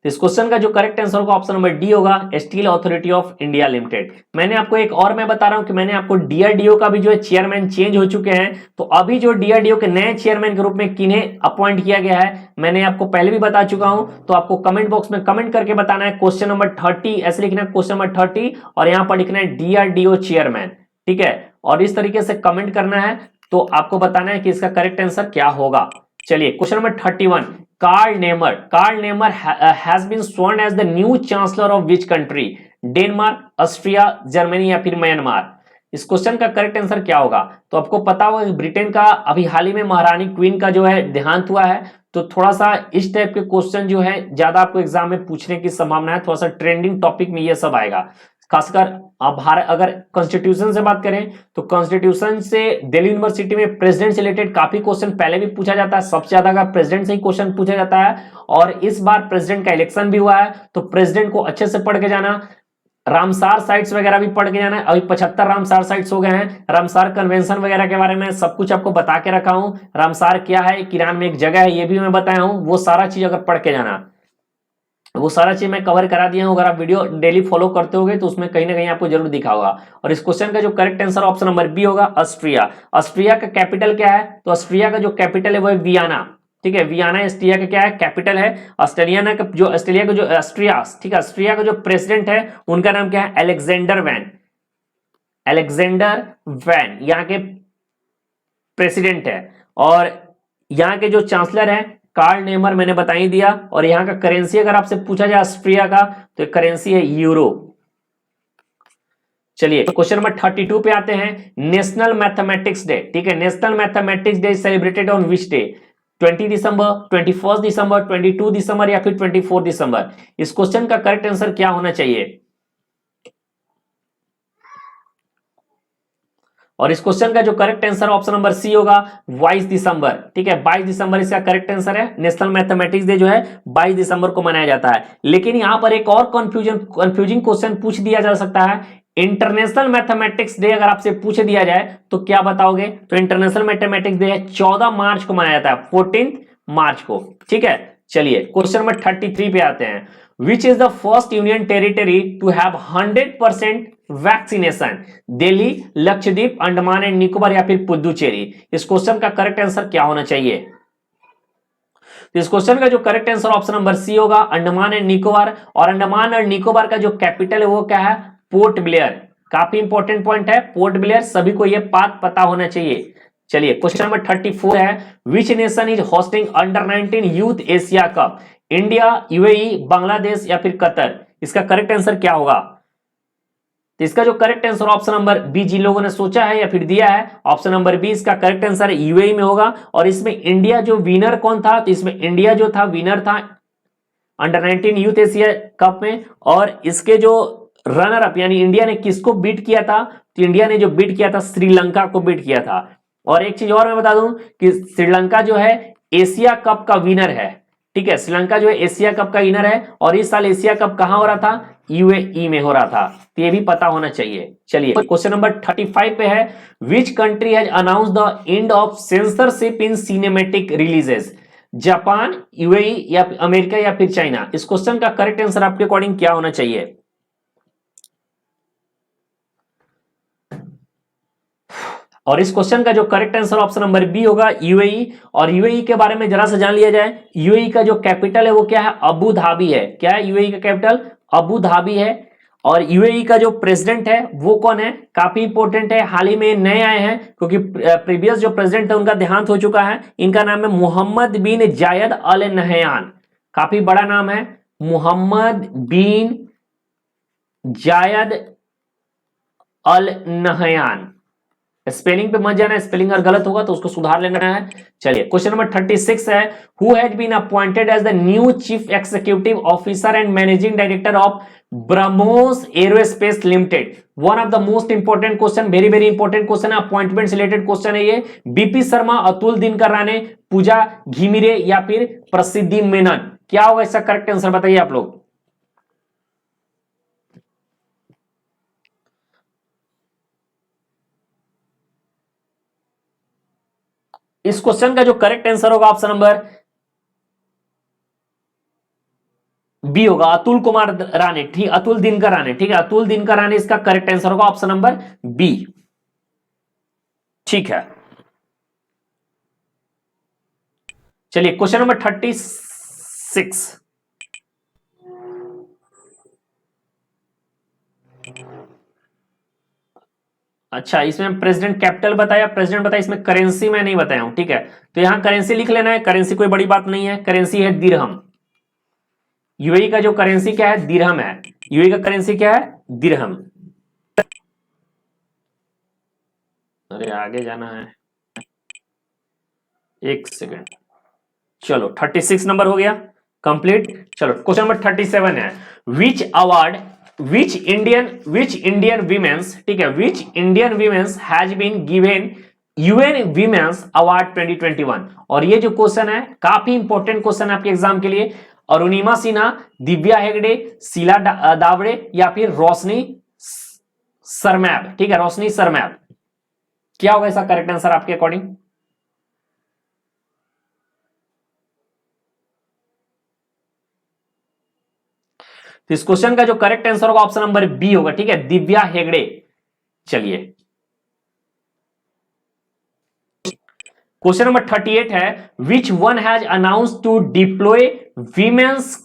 इस क्वेश्चन का जो करेक्ट आंसर होगा ऑप्शन नंबर डी होगा, steel authority of India limited. मैंने आपको एक और मैं बता रहा हूं कि मैंने आपको डीआरडीओ का भी जो है चेयरमैन चेंज हो चुके हैं। तो अभी जो डीआरडीओ के नए चेयरमैन के रूप में किन्हें अपॉइंट किया गया है मैंने आपको पहले भी बता चुका हूं। तो आपको कमेंट बॉक्स में कमेंट करके बताना है क्वेश्चन नंबर 30, ऐसे लिखना है क्वेश्चन नंबर 30 और यहां पर लिखना है डीआरडीओ चेयरमैन। ठीक है, और इस तरीके से कमेंट करना है। तो आपको बताना है कि इसका करेक्ट आंसर क्या होगा। चलिए question number 31, Karl Nehammer has been sworn as the new chancellor of which country? Denmark, Austria, Germany या फिर म्यांमार। इस क्वेश्चन का करेक्ट आंसर क्या होगा। तो आपको पता होगा कि ब्रिटेन का अभी हाल ही में महारानी क्वीन का जो है देहांत हुआ है। तो थोड़ा सा इस टाइप के क्वेश्चन जो है ज्यादा आपको एग्जाम में पूछने की संभावना है। थोड़ा सा ट्रेंडिंग टॉपिक में ये सब आएगा। खासकर भारत, अगर कॉन्स्टिट्यूशन से बात करें तो कॉन्स्टिट्यूशन से दिल्ली यूनिवर्सिटी में प्रेसिडेंट से रिलेटेड काफी क्वेश्चन पहले भी पूछा जाता है। सबसे ज्यादा का प्रेसिडेंट से ही क्वेश्चन पूछा जाता है। और इस बार प्रेसिडेंट का इलेक्शन भी हुआ है, तो प्रेसिडेंट को अच्छे से पढ़ के जाना। रामसार साइट्स वगैरह भी पढ़ के जाना है। अभी 75 रामसार साइट्स हो गए हैं। रामसार कन्वेंशन वगैरह के बारे में सब कुछ आपको बता के रखा हूं। रामसार क्या है, ईरान में एक जगह है, ये भी मैं बताया हूं। वो सारा चीज अगर पढ़ के जाना, वो सारा चीज मैं कवर करा दिया हूं। अगर आप वीडियो डेली फॉलो करते होगे तो उसमें कहीं ना कहीं आपको जरूर दिखा होगा। और इस क्वेश्चन का जो correct answer option number B होगा, ऑस्ट्रिया। ऑस्ट्रिया का कैपिटल क्या है? तो ऑस्ट्रिया का जो कैपिटल है वो है वियना। ठीक है, वियना ऑस्ट्रिया का क्या है, कैपिटल है। ऑस्ट्रेलिया का जो ऑस्ट्रिया, ठीक है, ऑस्ट्रिया का जो प्रेसिडेंट है उनका नाम क्या है, अलेक्जेंडर वैन। अलेक्जेंडर वैन यहाँ के प्रेसिडेंट है। और यहाँ के जो चांसलर है कार्ल नेमर, मैंने बता ही दिया। और यहाँ का करेंसी अगर आपसे पूछा जाए ऑस्ट्रिया का, तो करेंसी है यूरो। चलिए क्वेश्चन नंबर 32 पे आते हैं। नेशनल मैथमेटिक्स डे, ठीक है, national mathematics day celebrated on which day? 20 दिसंबर, 21 दिसंबर, 22 दिसंबर या फिर 24 दिसंबर? इस क्वेश्चन का करेक्ट आंसर क्या होना चाहिए? और इस क्वेश्चन का जो correct answer option number C होगा, 22 दिसंबर। ठीक है, 22 दिसंबर इसका करेक्ट आंसर है। नेशनल मैथमेटिक्स डे जो है 22 दिसंबर को मनाया जाता है। लेकिन यहां पर एक और कंफ्यूजिंग क्वेश्चन पूछ दिया जा सकता है। इंटरनेशनल मैथमेटिक्स डे अगर आपसे पूछ दिया जाए तो क्या बताओगे? तो इंटरनेशनल मैथमेटिक्स डे 14 मार्च को मनाया जाता है, 14 मार्च को। ठीक है, चलिए क्वेश्चन नंबर 33 पे आते हैं। Which is the first union territory to have 100% vaccination? Delhi, Lakshadweep, Andaman and Nicobar या फिर पुदुचेरी? इस क्वेश्चन का करेक्ट आंसर क्या होना चाहिए? तो इस क्वेश्चन का जो correct answer option number C होगा, अंडमान एंड निकोबार। और अंडमान और निकोबार का जो कैपिटल है वो क्या है? Port Blair. काफी इंपॉर्टेंट पॉइंट है पोर्ट ब्लेयर, सभी को यह बात पता होना चाहिए। चलिए क्वेश्चन नंबर 34 है। Which nation is hosting under 19 youth Asia cup? India, UAE, Bangladesh या फिर कतर? इसका करेक्ट आंसर क्या होगा? तो इसका जो correct answer option number B, जिन लोगों ने सोचा है या फिर दिया है, ऑप्शन नंबर बी इसका करेक्ट आंसर यूएई में होगा। और इसमें इंडिया जो विनर कौन था? तो इसमें इंडिया जो था विनर था अंडर 19 यूथ एशिया कप में। और इसके जो रनर अप यानी इंडिया ने किसको बीट किया था? तो इंडिया ने जो बीट किया था श्रीलंका को बीट किया था। और एक चीज और मैं बता दूं कि श्रीलंका जो है एशिया कप का विनर है। ठीक है, श्रीलंका जो है एशिया कप का विनर है। और इस साल एशिया कप कहां हो रहा था? यूएई में हो रहा था। तो ये भी पता होना चाहिए। चलिए क्वेश्चन नंबर 35 पे है। Which country has announced the end of censorship in cinematic releases? Japan, UAE या अमेरिका या फिर चाइना? इस क्वेश्चन का करेक्ट आंसर आपके अकॉर्डिंग क्या होना चाहिए? और इस क्वेश्चन का जो correct answer option number B होगा, यूएई। और यूएई के बारे में जरा सा जान लिया जाए। यूएई का जो कैपिटल है वो क्या है? अबू धाबी है। क्या है यूएई का कैपिटल? अबू धाबी है। और यूएई का जो प्रेसिडेंट है वो कौन है? काफी इंपॉर्टेंट है, हाल ही में नए आए हैं क्योंकि प्रीवियस जो प्रेसिडेंट है उनका देहांत हो चुका है। इनका नाम है मोहम्मद बिन जायद अल नहयान। काफी बड़ा नाम है, मोहम्मद बिन जायद अल नहयान। स्पेलिंग पे मत जाना, स्पेलिंग अगर गलत होगा तो उसको सुधार लेना है। चलिए क्वेश्चन नंबर 36 है। Who has been appointed as the new chief executive officer and managing director of BrahMos aerospace limited? One of the most important question, very very important question है, अपॉइंटमेंट रिलेटेड क्वेश्चन है ये। BP Sharma, Atul Dinkar Rane, Pooja Ghimire या फिर प्रसिद्धि मेनन? क्या होगा इसका करेक्ट आंसर बताइए आप लोग। इस क्वेश्चन का जो करेक्ट आंसर होगा ऑप्शन नंबर बी होगा, अतुल कुमार राणे। ठीक, अतुल दिनकर राणे। ठीक है, अतुल दिनकर राणे इसका करेक्ट आंसर होगा, ऑप्शन नंबर बी। ठीक है, चलिए क्वेश्चन नंबर 36। अच्छा, इसमें प्रेसिडेंट कैपिटल बताया, प्रेसिडेंट बताया, इसमें करेंसी मैं नहीं बताया हूं। ठीक है, तो यहां करेंसी लिख लेना है। करेंसी कोई बड़ी बात नहीं है, करेंसी है दिरहम। यूएई का जो करेंसी क्या है? दिरहम है। यूएई का करेंसी क्या है? दिरहम। अरे आगे जाना है, एक सेकेंड। चलो 36 नंबर हो गया कंप्लीट। चलो क्वेश्चन नंबर 37 है। Which award, which Indian women's, ठीक है, which Indian women's has been given UN women's award 2021? और ये जो क्वेश्चन है काफी इंपॉर्टेंट क्वेश्चन है आपके एग्जाम के लिए। अरुणिमा सिन्हा, दिव्या हेगड़े, शीला दावड़े या फिर रोशनी सरमैब। ठीक है, रोशनी सरमैब। क्या होगा इसका करेक्ट आंसर आपके अकॉर्डिंग? तो इस क्वेश्चन का जो करेक्ट आंसर होगा ऑप्शन नंबर बी होगा। ठीक है, दिव्या हेगड़े। चलिए, क्वेश्चन नंबर 38 है, which one has announce to deploy women's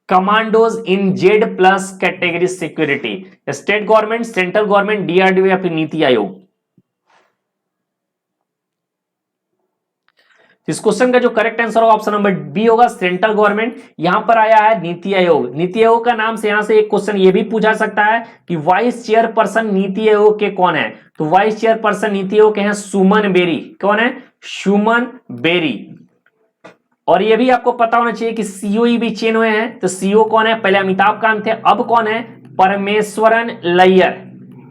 commandos in Z plus category security? State government, central government, DRDO या फिर नीति आयोग? इस क्वेश्चन का जो करेक्ट आंसर होगा ऑप्शन नंबर बी होगा, सेंट्रल गवर्नमेंट। यहां पर आया है नीति आयोग। नीति आयोग का नाम से यहां से एक क्वेश्चन ये भी पूछा सकता है कि वाइस चेयरपर्सन नीति आयोग के कौन है? तो वाइस चेयरपर्सन नीति आयोग के हैं सुमन बेरी। कौन है? सुमन बेरी। और ये भी आपको पता होना चाहिए कि सीओ भी चेंज हुए हैं। तो सीओ कौन है? पहले अमिताभ कांत थे, अब कौन है? परमेश्वरन लैयर।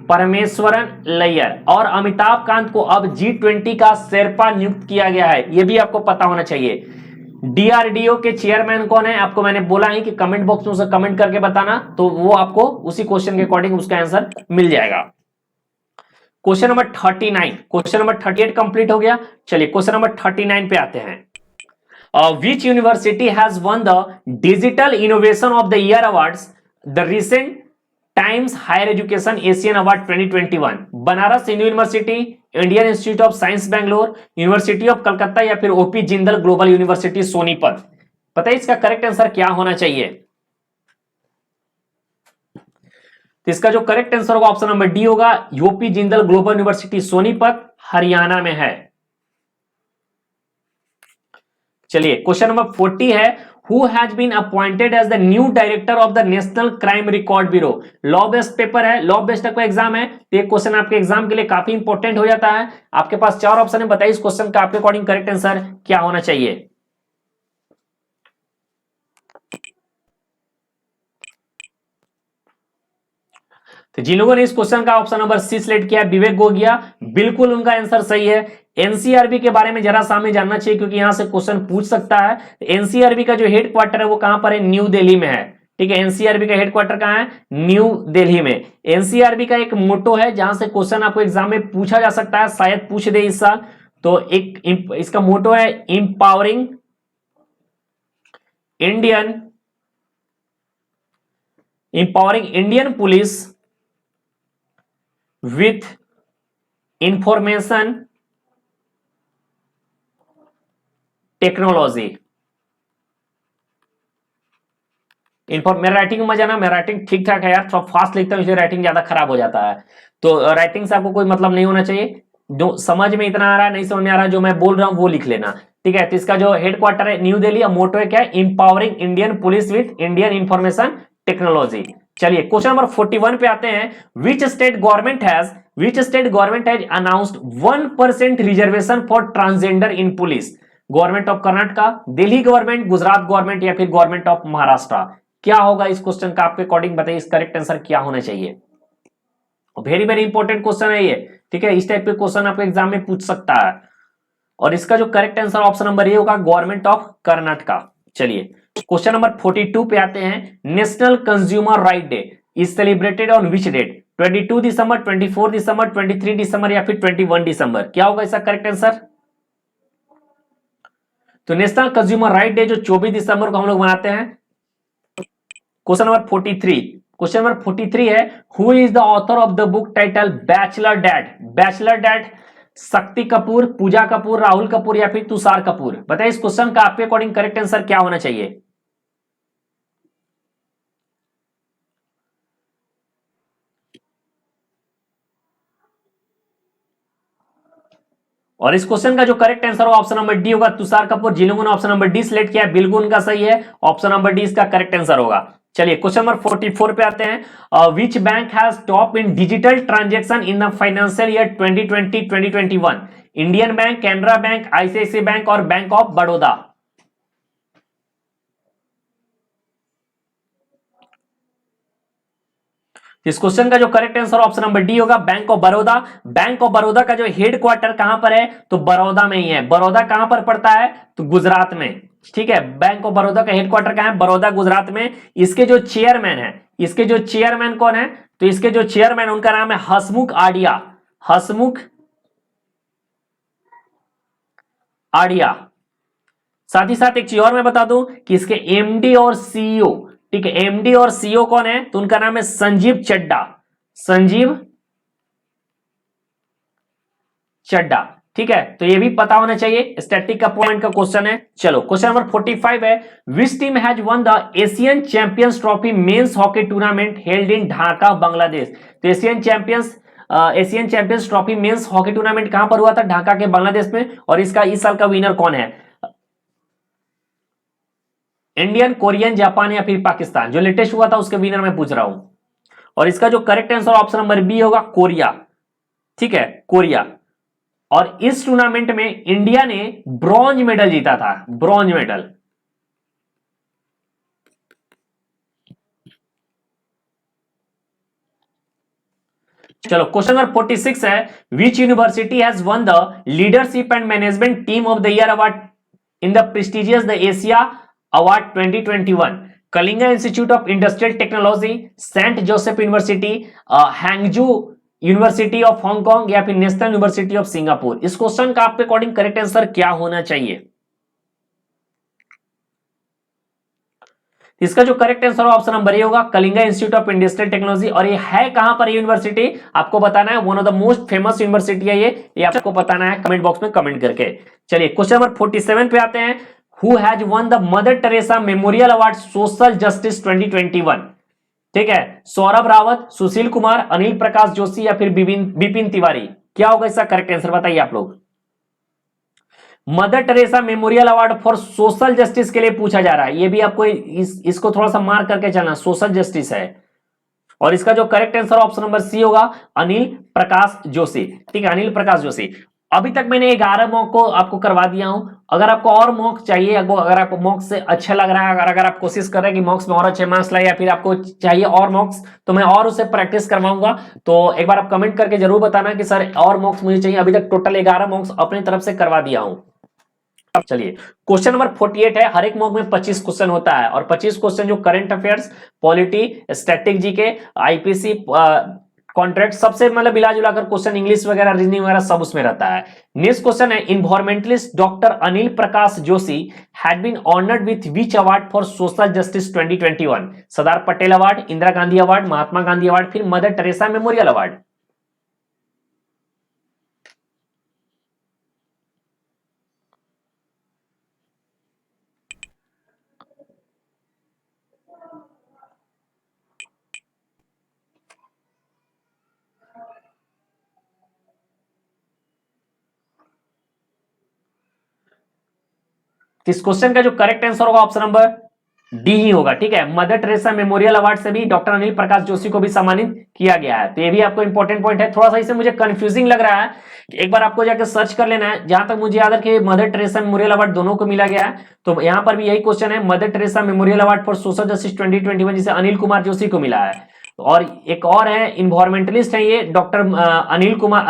परमेश्वरन लैयर। और अमिताभ कांत को अब G20 का शेरपा नियुक्त किया गया है, यह भी आपको पता होना चाहिए। डीआरडीओ के चेयरमैन कौन है? आपको मैंने बोला है कि कमेंट बॉक्स में उसे कमेंट करके बताना, तो वो आपको उसी क्वेश्चन के अकॉर्डिंग उसका आंसर मिल जाएगा। Question number 39, question number 38 complete हो गया। चलिए क्वेश्चन नंबर 39 पे आते हैं। Which university has won the Digital Innovation of the Year Awards, the recent Times higher education Asian award 2021? Banaras Hindu university, Indian institute of science Bangalore, university of Calcutta या फिर OP Jindal global university Sonipat? पता है इसका करेक्ट आंसर क्या होना चाहिए? तो इसका जो करेक्ट आंसर होगा ऑप्शन नंबर डी होगा, OP Jindal global university Sonipat Haryana में है। चलिए क्वेश्चन नंबर 40 है, Who has been appointed as the new director of the National Crime Record Bureau? Law based paper है, लॉ बेस्ड का एग्जाम है, तो ये क्वेश्चन आपके एग्जाम के लिए काफी इंपॉर्टेंट हो जाता है। आपके पास 4 ऑप्शन है, बताइए इस क्वेश्चन का आपके अकॉर्डिंग करेक्ट आंसर क्या होना चाहिए? तो जिन लोगों ने इस क्वेश्चन का ऑप्शन नंबर सी सिलेक्ट किया, विवेक गोगिया, बिल्कुल उनका आंसर सही है। एनसीआरबी के बारे में जरा सा हमें जानना चाहिए क्योंकि यहां से क्वेश्चन पूछ सकता है। एनसीआरबी का जो हेडक्वार्टर है वो कहां पर है? न्यू दिल्ली में है। ठीक है, एनसीआरबी का हेडक्वार्टर कहां है? न्यू दिल्ली में। एनसीआरबी का एक मोटो है जहां से क्वेश्चन आपको एग्जाम में पूछा जा सकता है, शायद पूछ दे इस साल। तो एक इसका मोटो है empowering Indian police with information technology. मेरा राइटिंग में मजा ना, मेरा राइटिंग ठीक ठाक है यार, थोड़ा फास्ट लिखता हूं इसलिए राइटिंग ज्यादा खराब हो जाता है। तो राइटिंग से आपको कोई मतलब नहीं होना चाहिए, जो समझ में इतना आ रहा है नहीं समझ में आ रहा है जो मैं बोल रहा हूं वो लिख लेना। ठीक है, तो इसका जो हेडक्वार्टर है न्यू दिल्ली, मोटो है क्या? Empowering Indian police with Indian information technology. चलिए क्वेश्चन नंबर 41 पे आते हैं। विच state government has announced 1% reservation for transgender in police? Government of Karnataka, Delhi government, Gujarat government या फिर गवर्नमेंट ऑफ महाराष्ट्र? क्या होगा इस क्वेश्चन का आपके अकॉर्डिंग? बताइए इस करेक्ट आंसर क्या होना चाहिए? वेरी वेरी इंपॉर्टेंट क्वेश्चन है ये। ठीक है, इस टाइप के क्वेश्चन आपके एग्जाम में पूछ सकता है। और इसका जो correct answer option number A होगा, गवर्नमेंट ऑफ कर्नाटका। चलिए क्वेश्चन नंबर 42 पे आते हैं। National consumer right day is celebrated on which date? 22 दिसंबर, 24 दिसंबर, 23 दिसंबर या फिर 21 दिसंबर? क्या होगा इसका करेक्ट आंसर? तो नेशनल कंज्यूमर राइट डे जो 24 दिसंबर को हम लोग मनाते हैं। क्वेश्चन नंबर 43 है, who is the author of the book title bachelor dad? Bachelor dad Shakti Kapoor, पूजा कपूर, राहुल कपूर या फिर तुषार कपूर? बताइए इस क्वेश्चन का आपके अकॉर्डिंग करेक्ट आंसर क्या होना चाहिए? और इस क्वेश्चन का जो करेक्ट आंसर होगा ऑप्शन नंबर डी होगा, तुषार कपूर। जिन लोगों ने ऑप्शन नंबर डी सिलेक्ट किया है बिल्कुल उनका सही है, ऑप्शन नंबर डी इसका करेक्ट आंसर होगा। चलिए क्वेश्चन नंबर 44 पे आते हैं। Which bank has top in digital transaction in the financial year 2020-2021? Indian bank, Canara bank, ICICI bank और बैंक ऑफ बड़ौदा? इस क्वेश्चन का जो correct answer option number D होगा, bank of Baroda. Bank of Baroda का जो हेडक्वार्टर कहां पर है? तो बड़ौदा में ही है। बड़ौदा कहां पर पड़ता है? तो गुजरात में। ठीक है, बैंक ऑफ बड़ौदा का हेडक्वार्टर कहां है? बड़ौदा गुजरात में। इसके जो चेयरमैन है, इसके जो चेयरमैन कौन है? तो इसके जो चेयरमैन उनका नाम है हसमुख आडिया, हसमुख आडिया। साथ ही साथ एक चीज और मैं बता दूं कि इसके एमडी और सीईओ, ठीक है, एमडी और सीईओ कौन है? तो उनका नाम है संजीव चड्डा, संजीव चड्डा। ठीक है, तो ये भी पता होना चाहिए, स्टैटिक का पॉइंट का क्वेश्चन है। चलो क्वेश्चन नंबर 45 है, which team has won the Asian champions trophy men's hockey tournament held in Dhaka Bangladesh? तो Asian champions trophy men's hockey tournament कहां पर हुआ था? ढाका के बांग्लादेश में। और इसका इस साल का विनर कौन है? इंडियन, कोरियन, जापान या फिर पाकिस्तान? जो लेटेस्ट हुआ था उसके विनर मैं पूछ रहा हूं। और इसका जो correct answer option number B होगा, कोरिया। ठीक है, कोरिया। और इस टूर्नामेंट में इंडिया ने ब्रॉन्ज मेडल जीता था, ब्रॉन्ज मेडल। चलो क्वेश्चन नंबर 46 है, which university has won the leadership and management team of the year award in the prestigious the Asia award 2021? Kalinga institute of industrial technology, saint Joseph university, Hangzhou university of Hong Kong या फिर national university of Singapore? इस question का आपके according correct answer क्या होना चाहिए? इसका जो correct answer option number A होगा, Kalinga institute of industrial technology. और ये है कहां पर? यूनिवर्सिटी आपको बताना है, one of the most famous university है ये आपको बताना है कमेंट बॉक्स में कमेंट करके। चलिए क्वेश्चन नंबर 47 पे आते हैं, who has won the mother Teresa memorial award social justice 2021? ठीक है, सौरभ रावत, सुशील कुमार, अनिल प्रकाश जोशी या फिर बिपिन तिवारी? क्या होगा इसका करेक्ट आंसर, बताइए आप लोग। Mother Teresa memorial award for social justice के लिए पूछा जा रहा है, ये भी आपको इसको थोड़ा सा मार्क करके चलना, सोशल जस्टिस है। और इसका जो correct answer option number C होगा, अनिल प्रकाश जोशी। ठीक है, अनिल प्रकाश जोशी। अभी तक मैंने 11 मॉक को आपको करवा दिया हूं। अगर आपको और मॉक चाहिए, अगर आपको मॉक से अच्छा लग रहा है, अगर आप कोशिश कर रहे हैं कि मॉक्स में और अच्छे मार्क्स लाए, या फिर आपको चाहिए और मॉक्स, तो मैं और उसे प्रैक्टिस करवाऊंगा। तो एक बार आप कमेंट करके जरूर बताना कि सर और मॉक्स मुझे चाहिए। अभी तक टोटल 11 मॉक्स अपनी तरफ से करवा दिया हूं। अब चलिए क्वेश्चन नंबर 48 है, हर एक मॉक में 25 क्वेश्चन होता है, और 25 क्वेश्चन जो current affairs, polity, static GK, IPC, contract, सबसे मतलब मिला जुला कर क्वेश्चन, इंग्लिश वगैरह, रीजनिंग वगैरह सब उसमें रहता है। नेक्स्ट क्वेश्चन है, environmentalist doctor Anil Prakash Joshi had been honoured with which award for social justice 2021? Sardar Patel award, Indira Gandhi award, Mahatma Gandhi award, फिर मदर टेरेसा मेमोरियल अवार्ड? इस क्वेश्चन का जो करेक्ट आंसर होगा ऑप्शन नंबर डी ही होगा। ठीक है, मदर टेरेसा मेमोरियल अवार्ड से भी डॉक्टर अनिल प्रकाश जोशी को भी सम्मानित किया गया है। तो ये भी आपको इंपॉर्टेंट पॉइंट है। थोड़ा सा इसे मुझे कंफ्यूजिंग लग रहा है, एक बार आपको जाकर सर्च कर लेना है। जहां तक मुझे याद है कि मदर टेरेसा मेमोरियल अवार्ड दोनों को मिला गया है, तो यहां पर भी यही क्वेश्चन है, mother Teresa memorial award for social justice 2021 जिसे अनिल कुमार जोशी को मिला है। और एक और है, इन्वायरमेंटलिस्ट है ये डॉक्टर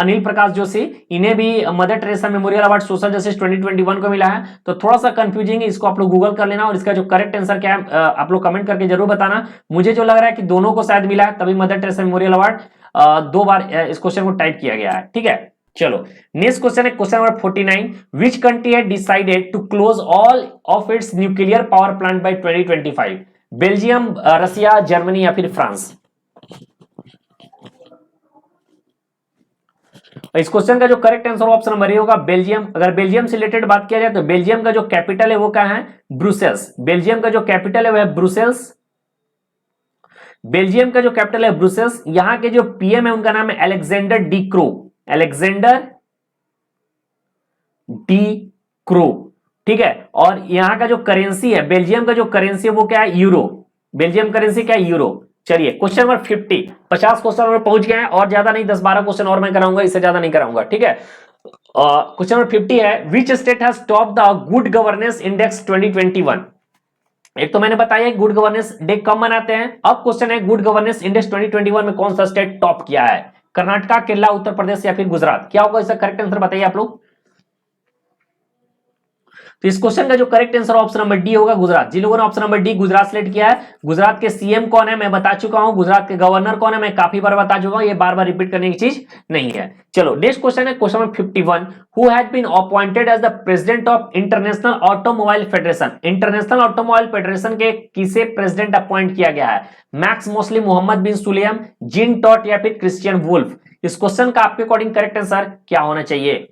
अनिल प्रकाश जोशी, इन्हें भी mother Teresa memorial award social justice 2021 को मिला है। तो थोड़ा सा कंफ्यूजिंग है, इसको आप लोग गूगल कर लेना। और इसका जो करेक्ट आंसर क्या है आप लोग कमेंट करके जरूर बताना। मुझे जो लग रहा है कि दोनों को शायद मिला है, तभी मदर टेरेसा मेमोरियल अवार्ड 2 बार इस क्वेश्चन को टाइप किया गया है। ठीक है, चलो नेक्स्ट क्वेश्चन है, question number 49, which country had decided to close all of its nuclear power plant by 2025? Belgium, Russia, Germany या फिर फ्रांस? इस क्वेश्चन का जो correct answer option number A होगा, बेल्जियम। अगर बेल्जियम से रिलेटेड बात किया जाए तो बेल्जियम का जो कैपिटल है वो क्या है? ब्रुसेल्स। बेल्जियम का जो कैपिटल है वो है ब्रुसेल्स। बेल्जियम का जो कैपिटल है ब्रुसेल्स। यहां के जो पीएम है उनका नाम है Alexander D crow, Alexander D crow. ठीक है, और यहां का जो करेंसी है, बेल्जियम का जो करेंसी है वो क्या है? यूरो। बेल्जियम करेंसी क्या है? यूरो। चलिए क्वेश्चन नंबर 50, 50 क्वेश्चन में पहुंच गए हैं, और ज्यादा नहीं, 10-12 क्वेश्चन और मैं कराऊंगा, इससे ज्यादा नहीं कराऊंगा। ठीक है, क्वेश्चन नंबर 50 है, which state has top the good governance index 2021? एक तो मैंने बताया गुड गवर्नेंस डे कब मनाते हैं। अब क्वेश्चन है, गुड गवर्नेंस इंडेक्स 2021 में कौन सा स्टेट टॉप किया है? कर्नाटका, केरला, उत्तर प्रदेश या फिर गुजरात? क्या होगा इसका करेक्ट आंसर, बताइए आप लोग। तो इस क्वेश्चन का जो correct answer option number D होगा गुजरात। जिन लोगों ने option number D Gujarat select किया है, गुजरात के सीएम कौन है मैं बता चुका हूं, गुजरात के गवर्नर कौन है मैं काफी बार बता चुका हूं, ये बार बार रिपीट करने की चीज नहीं है। चलो नेक्स्ट क्वेश्चन है question number 51, who had been appointed as the president of International Automobile Federation. International Automobile Federation के किसे प्रेसिडेंट अपॉइंट किया गया है? Max Mosley, Mohammed bin Sulayem, Jean Todt या फिर क्रिश्चियन वुल्फ। इस क्वेश्चन का आपके अकॉर्डिंग करेक्ट आंसर क्या होना चाहिए?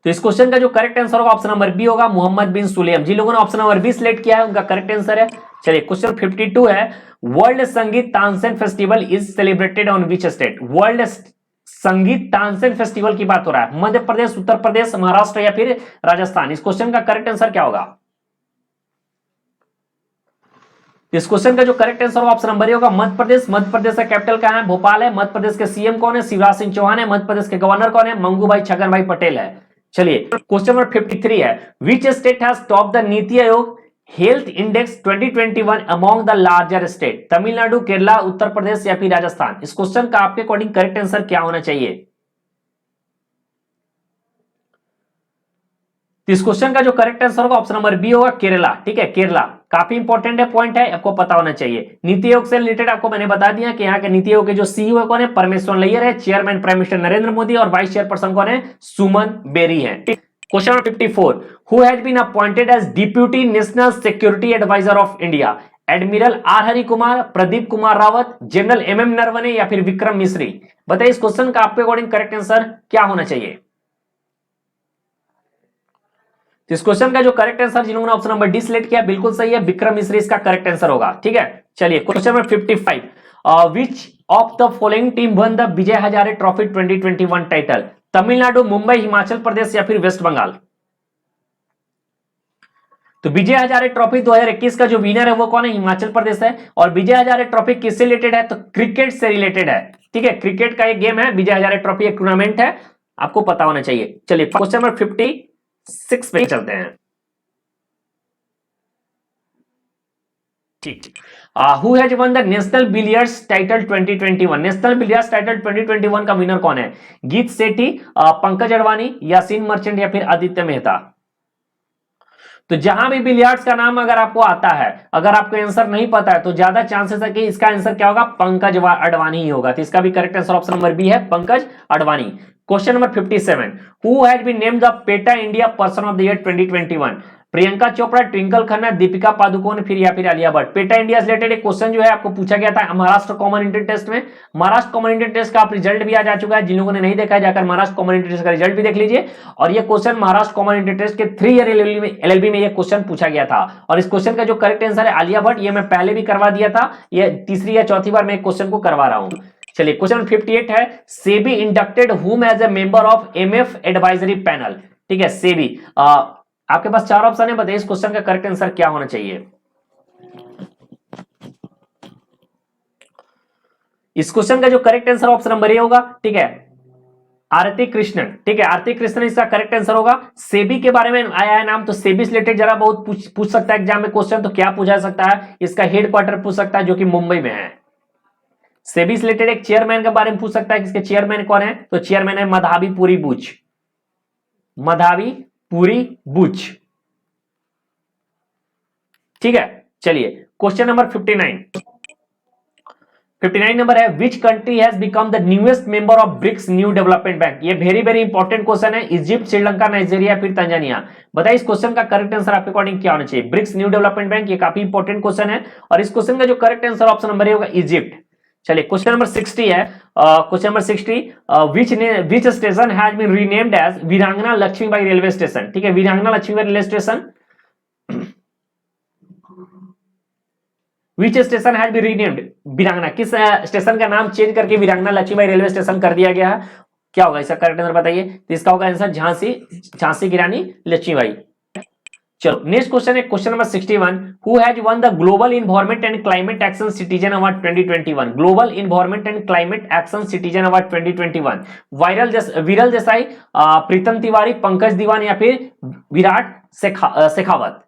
तो इस क्वेश्चन का जो करेक्ट आंसर होगा ऑप्शन नंबर बी होगा, मोहम्मद बिन सुलेम। जिन लोगों ने ऑप्शन नंबर बी सिलेक्ट किया है उनका करेक्ट आंसर है। चलिए क्वेश्चन 52 है, वर्ल्ड संगीत Tansen festival is celebrated on which state. World संगीत तानसेन फेस्टिवल की बात हो रहा है, मध्य प्रदेश, उत्तर प्रदेश, महाराष्ट्र या फिर राजस्थान। इस क्वेश्चन का करेक्ट आंसर क्या होगा? इस क्वेश्चन का जो करेक्ट आंसर होगा ऑप्शन नंबर ए होगा, मध्य प्रदेश। मध्य प्रदेश का कैपिटल कहां है? भोपाल है। मध्य प्रदेश के सीएम कौन है? शिवराज सिंह चौहान है। मध्य प्रदेश के गवर्नर कौन है? मंगू भाई छगन भाई पटेल है। चलिए क्वेश्चन नंबर 53 है, which state has top the NITI Aayog health index 2021 among the larger state. Tamil Nadu, Kerala, Uttar Pradesh या फिर राजस्थान। इस क्वेश्चन का आपके अकॉर्डिंग करेक्ट आंसर क्या होना चाहिए? इस क्वेश्चन का जो करेक्ट आंसर होगा ऑप्शन नंबर बी होगा, केरला। ठीक है, केरला काफी इंपॉर्टेंट है, पॉइंट है, आपको पता होना चाहिए। नीति आयोग से रिलेटेड आपको मैंने बता दिया कि यहाँ के नीति आयोग के जो सीईओ कौन है? परमेश्वर अय्यर है। Chairman prime minister Narendra Modi और वाइस चेयरपर्सन कौन है? सुमन बेरी है। Question number 54, who has been appointed as deputy national security adviser of India. Admiral R Hari Kumar, Pradeep Kumar Rawat, general MM Naravane या फिर विक्रम मिश्री। बताइए इस क्वेश्चन का आपके अकॉर्डिंग करेक्ट आंसर क्या होना चाहिए? तो इस क्वेश्चन का जो करेक्ट आंसर जिन्होंने ऑप्शन नंबर डी सिलेक्ट किया बिल्कुल सही है, विक्रम मिश्री इसका करेक्ट आंसर होगा। ठीक है, चलिए question number 55, which of the following team won the Vijay Hazare trophy 2021 title. Tamil Nadu, Mumbai, Himachal Pradesh या फिर वेस्ट बंगाल। तो विजय हजारे ट्रॉफी 2021 का जो विनर है वो कौन है? हिमाचल प्रदेश है। और विजय हजारे ट्रॉफी किससे रिलेटेड है? तो क्रिकेट से रिलेटेड है। ठीक है, क्रिकेट का एक गेम है, विजय हजारे ट्रॉफी एक टूर्नामेंट है, आपको पता होना चाहिए। चलिए क्वेश्चन नंबर 56 पे चलते हैं। ठीक, who has won the national billiards title 2021। National billiards title 2021 का विनर कौन है? गीत सेठी, पंकज अडवाणी, यासीन मर्चेंट या फिर आदित्य मेहता। तो जहां भी बिलियर्ड्स का नाम अगर आपको आता है, अगर आपको आंसर नहीं पता है तो ज्यादा चांसेस है कि इसका आंसर क्या होगा? पंकज अडवाणी ही होगा। तो इसका भी correct answer option number B है, Pankaj Advani. Question number 57, who has been named the PETA India person of the year 2021। Priyanka Chopra, Twinkle Khanna, Deepika Padukone फिर या फिर आलिया भट्ट। पेटा इंडिया से रिलेटेड एक क्वेश्चन जो है आपको पूछा गया था महाराष्ट्र कॉमन इंटर टेस्ट में। महाराष्ट्र कॉमन इंटर टेस्ट का आप रिजल्ट भी आज आ चुका है, जिन लोगों ने नहीं देखा है जाकर महाराष्ट्र कॉमन इंटर टेस्ट का रिजल्ट भी देख लीजिए। और ये question Maharashtra common inter test के 3 ईयर एलएलबी में ये क्वेश्चन पूछा गया था। और इस क्वेश्चन का जो करेक्ट आंसर है आलिया भट्ट, ये मैं पहले भी करवा दिया था, ये तीसरी या चौथी बार मैं क्वेश्चन को करवा रहा हूं। चलिए क्वेश्चन 58 है, SEBI inducted whom as a member of MF advisory panel. ठीक है, सेबी, आपके पास 4 ऑप्शन है, बताइए इस क्वेश्चन का करेक्ट आंसर क्या होना चाहिए? इस क्वेश्चन का जो correct answer option number A होगा। ठीक है, आरती कृष्णन। ठीक है, आरती कृष्णन इसका करेक्ट आंसर होगा। सेबी के बारे में आया है नाम, तो सेबी से रिलेटेड जरा बहुत पूछ सकता है एग्जाम में क्वेश्चन, तो क्या पूछा सकता है? इसका हेडक्वार्टर पूछ सकता है जो कि मुंबई में है। सेबी से रिलेटेड एक चेयरमैन के बारे में पूछ सकता है, किसके चेयरमैन कौन है? तो चेयरमैन है मधावी पुरी बुच, मधावी पुरी बुच। ठीक है, चलिए क्वेश्चन नंबर 59 नंबर है, which country has become the newest member of BRICS new development bank. ये वेरी वेरी इंपॉर्टेंट क्वेश्चन है, इजिप्ट, श्रीलंका, नाइजीरिया फिर तंजानिया। बताइए इस क्वेश्चन का करेक्ट आंसर आपके अकॉर्डिंग क्या होना चाहिए? ब्रिक्स न्यू डेवलपमेंट बैंक, ये काफी इंपॉर्टेंट क्वेश्चन है। और इस क्वेश्चन का जो correct answer option number A होगा, इजिप्ट। चलिए क्वेश्चन नंबर 60 है, question number 60, which station has been renamed as Veerangana Laxmibai railway station. ठीक है, Veerangana Laxmibai railway station, which station has been renamed Veerangana, किस स्टेशन का नाम चेंज करके वीरांगना लक्ष्मीबाई रेलवे स्टेशन कर दिया गया है? क्या होगा इसका करेक्ट आंसर बताइए? तो इसका होगा आंसर झांसी की रानी लक्ष्मीबाई। चलो नेक्स्ट क्वेश्चन है question number 61, who has won the global environment and climate action citizen award 2021। Global environment and climate action citizen award 2021, विरल देसाई, प्रीतम तिवारी, पंकज दीवान या फिर विराट शेखावत।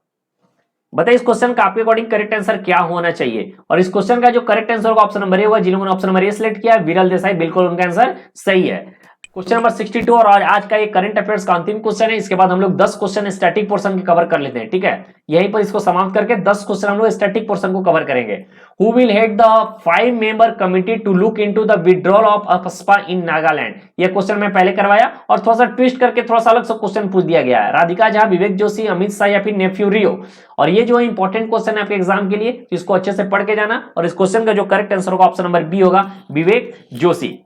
बताइए इस क्वेश्चन का आपके अकॉर्डिंग करेक्ट आंसर क्या होना चाहिए। और इस क्वेश्चन का जो करेक्ट आंसर होगा ऑप्शन नंबर ए होगा। जिन लोगों ने ऑप्शन नंबर ए सिलेक्ट किया विरल देसाई, बिल्कुल उनका आंसर सही है। क्वेश्चन नंबर 62 और आज का ये करंट अफेयर्स का अंतिम क्वेश्चन है। इसके बाद हम लोग 10 क्वेश्चन स्टैटिक पोर्शन के कवर कर लेते हैं, ठीक है। यहीं पर इसको समाप्त करके 10 क्वेश्चन हम लोग स्टैटिक पोर्शन को कवर करेंगे। Who will head the 5 member committee to look into the withdrawal of AFSPA in Nagaland. ये क्वेश्चन मैं पहले करवाया और थोड़ा सा ट्विस्ट करके थोड़ा सा अलग सा क्वेश्चन पूछ दिया गया है। राधिका झा, विवेक जोशी, अमित शाह या फिर नेफ्यू रियो। और ये जो इंपॉर्टेंट क्वेश्चन है आपके एग्जाम के लिए, इसको अच्छे से पढ़ के जाना। और इस क्वेश्चन का जो करेक्ट आंसर होगा ऑप्शन नंबर बी होगा, विवेक जोशी।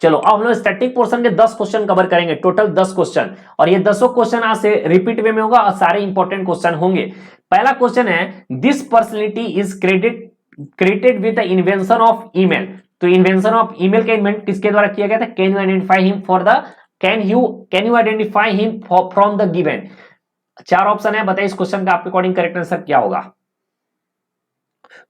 चलो अब हम लोग स्टैटिक पोर्शन के 10 क्वेश्चन कवर करेंगे, टोटल 10 क्वेश्चन। और ये 10 क्वेश्चन आज से रिपीट वे में होगा और सारे इंपॉर्टेंट क्वेश्चन होंगे। पहला क्वेश्चन है, this personality is credited with the invention of email. तो इन्वेंशन ऑफ ईमेल का इन्वेंट किसके द्वारा किया गया था? Can you identify him for the can you identify him from the given. 4 option है, बताइए इस क्वेश्चन का आपके अकॉर्डिंग करेक्ट आंसर क्या होगा।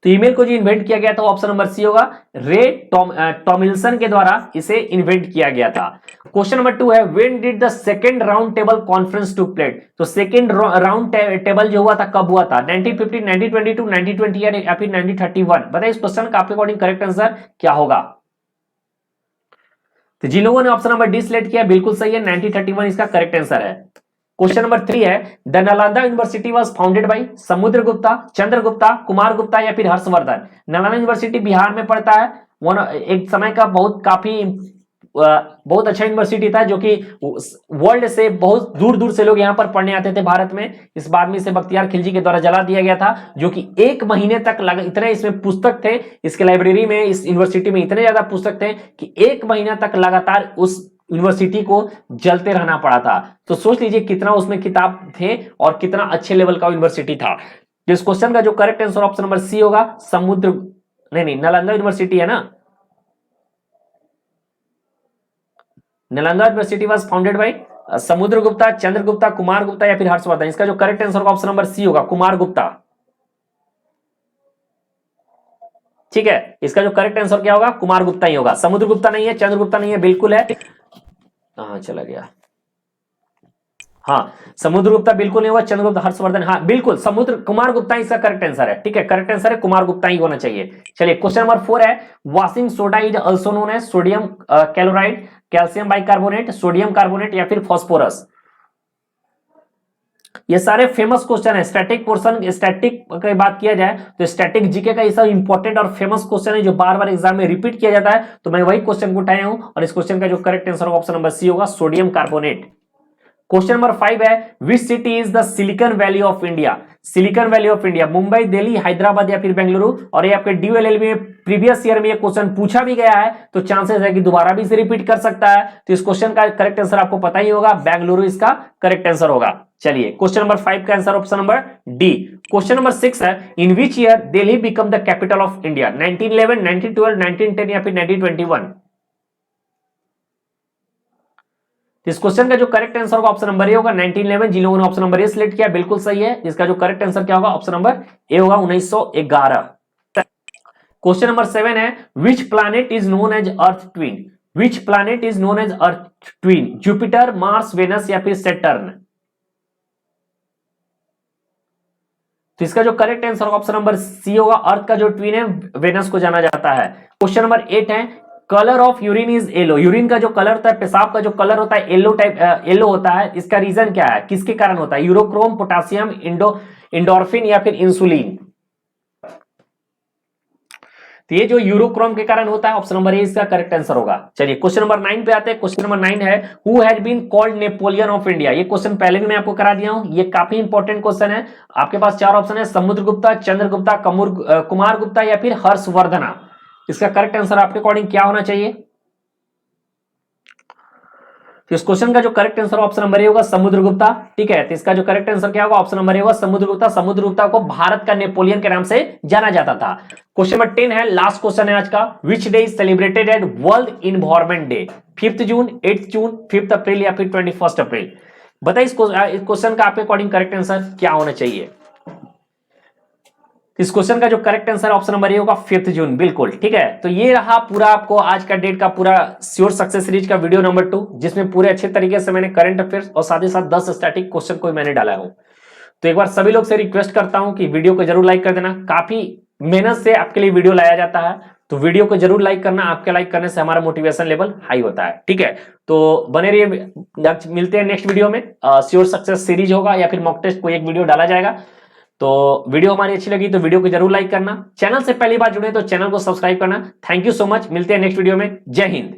तो ईमेल को जो इन्वेंट किया गया था ऑप्शन नंबर सी होगा, रे टॉमिल्सन के द्वारा इसे इन्वेंट किया गया था। क्वेश्चन नंबर 2 है, when did the second round table conference took place. तो सेकंड राउंड टेबल जो हुआ था कब हुआ था? 1950, 1922, 1920 या फिर 1931। बताइए इस क्वेश्चन का आपके अकॉर्डिंग करेक्ट आंसर क्या होगा। तो जिन लोगों ने ऑप्शन नंबर डी सिलेक्ट किया बिल्कुल सही है, 1931 इसका करेक्ट आंसर है। क्वेश्चन नंबर 3 है, the Nalanda university was founded by Samudragupta, Chandragupta, Kumar Gupta या फिर हर्षवर्धन। नालंदा यूनिवर्सिटी बिहार में पड़ता है। एक समय का बहुत अच्छा यूनिवर्सिटी था, जो कि वर्ल्ड से बहुत दूर दूर से लोग यहाँ पर पढ़ने आते थे भारत में। इस बाद में इसे बख्तियार खिलजी के द्वारा जला दिया गया था, जो कि 1 महीने तक लगा। इतने इसमें पुस्तक थे, इसके लाइब्रेरी में, इस यूनिवर्सिटी में इतने ज्यादा पुस्तक थे कि 1 महीना तक लगातार उस यूनिवर्सिटी को जलते रहना पड़ा था। तो सोच लीजिए कितना उसमें किताब थे और कितना अच्छे लेवल का यूनिवर्सिटी था। इस क्वेश्चन का जो correct answer option number C होगा, नालंदा यूनिवर्सिटी है ना। Nalanda university was founded by Samudragupta, Chandragupta, Kumar Gupta या फिर हर्षवर्धन। इसका जो करेक्ट आंसर होगा ऑप्शन नंबर सी होगा, कुमार गुप्ता। ठीक है, इसका जो करेक्ट आंसर क्या होगा? कुमार गुप्ता ही होगा। समुद्रगुप्ता नहीं है, चंद्रगुप्ता नहीं है, बिल्कुल है। हाँ चला गया। हाँ, समुद्रगुप्ता बिल्कुल नहीं हुआ, चंद्रगुप्ता, हर्षवर्धन, हाँ बिल्कुल, कुमार गुप्ता इसका करेक्ट आंसर है। ठीक है, करेक्ट आंसर है कुमार गुप्ता ही होना चाहिए। चलिए क्वेश्चन नंबर 4 है, washing soda is also known as sodium chloride, calcium bicarbonate, sodium carbonate या फिर फास्फोरस। ये सारे फेमस क्वेश्चन है। स्टैटिक पोर्शन, स्टैटिक की बात किया जाए तो स्टैटिक जीके का ये सब इंपॉर्टेंट और फेमस क्वेश्चन है, जो बार बार एग्जाम में रिपीट किया जाता है। तो मैं वही क्वेश्चन को उठाया हूं और इस क्वेश्चन का जो करेक्ट आंसर होगा ऑप्शन नंबर सी होगा, सोडियम कार्बोनेट। क्वेश्चन नंबर 5 है, which city is the silicon valley of India. Silicon valley of India, Mumbai, Delhi, Hyderabad या फिर बेंगलुरु। और ये आपके DLLB में प्रीवियस ईयर में ये क्वेश्चन पूछा भी गया है, तो चांसेस है कि दोबारा भी इसे रिपीट कर सकता है। तो इस क्वेश्चन का करेक्ट आंसर आपको पता ही होगा, बेंगलुरु इसका करेक्ट आंसर होगा। चलिए क्वेश्चन नंबर 5 का answer option number D. Question number 6 है, in which year Delhi become the capital of India. 1911, 1912, 1910 या फिर 1921। इस क्वेश्चन का जो करेक्ट आंसर होगा ऑप्शन नंबर ए होगा, 1911। जिन लोगों ने ऑप्शन नंबर ए सिलेक्ट किया बिल्कुल सही है। इसका जो करेक्ट आंसर क्या होगा ऑप्शन नंबर ए होगा, 1911। क्वेश्चन नंबर 7 है, which planet is known as earth twin. Which planet is known as earth twin, Jupiter, Mars, Venus या फिर सैटर्न। तो इसका जो करेक्ट आंसर होगा ऑप्शन नंबर सी होगा, अर्थ का जो ट्विन है वेनस को जाना जाता है। क्वेश्चन नंबर 8 है, colour of urine is yellow. Urine का जो कलर होता है, पेशाब का जो कलर होता है येलो होता है। इसका रीजन क्या है, किसके कारण होता है? यूरोक्रोम, पोटासियम, इंडोर्फिन या फिर इंसुलिन। तो ये जो यूरोक्रोम के कारण होता है, ऑप्शन नंबर ए इसका करेक्ट आंसर होगा। चलिए क्वेश्चन नंबर 9 पे आते हैं। क्वेश्चन नंबर 9 है, who had been called Napoleon of India. ये क्वेश्चन पहले भी मैं आपको करा दिया हूं, ये काफी इंपॉर्टेंट क्वेश्चन है। आपके पास 4 ऑप्शन है, समुद्रगुप्ता, चंद्रगुप्ता, कुमार गुप्ता या फिर हर्षवर्धना। इसका करेक्ट आंसर आपके अकॉर्डिंग क्या होना चाहिए? तो इस क्वेश्चन का जो correct answer option number A होगा, समुद्रगुप्ता। ठीक है, तो इसका जो करेक्ट आंसर क्या होगा ऑप्शन नंबर ए होगा, समुद्रगुप्ता। समुद्रगुप्ता को भारत का नेपोलियन के नाम से जाना जाता था। क्वेश्चन नंबर 10 है, लास्ट क्वेश्चन है आज का, which day is celebrated at world environment day. 5 June, 8 June, 5 April या फिर 21 अप्रैल। बताइए इस क्वेश्चन का आपके अकॉर्डिंग करेक्ट आंसर क्या होना चाहिए? इस क्वेश्चन का जो correct answer option number A होगा, 5 जून, बिल्कुल। ठीक है, तो ये रहा पूरा आपको आज का डेट का पूरा श्योर सक्सेस सीरीज का वीडियो नंबर 2, जिसमें पूरे अच्छे तरीके से मैंने करंट अफेयर्स और साथ ही साथ 10 स्टैटिक क्वेश्चन को मैंने डाला हूं। तो एक बार सभी लोग से रिक्वेस्ट करता हूं कि वीडियो को जरूर लाइक कर देना, काफी मेहनत से आपके लिए वीडियो लाया जाता है, तो वीडियो को जरूर लाइक करना, आपके लाइक करने से हमारा मोटिवेशन लेवल हाई होता है। ठीक है, तो बने रहिए, मिलते हैं नेक्स्ट वीडियो में। श्योर सक्सेस सीरीज होगा या फिर मॉक टेस्ट कोई एक वीडियो डाला जाएगा। तो वीडियो हमारी अच्छी लगी तो वीडियो को जरूर लाइक करना, चैनल से पहली बार जुड़े तो चैनल को सब्सक्राइब करना। थैंक यू सो मच, मिलते हैं नेक्स्ट वीडियो में। जय हिंद।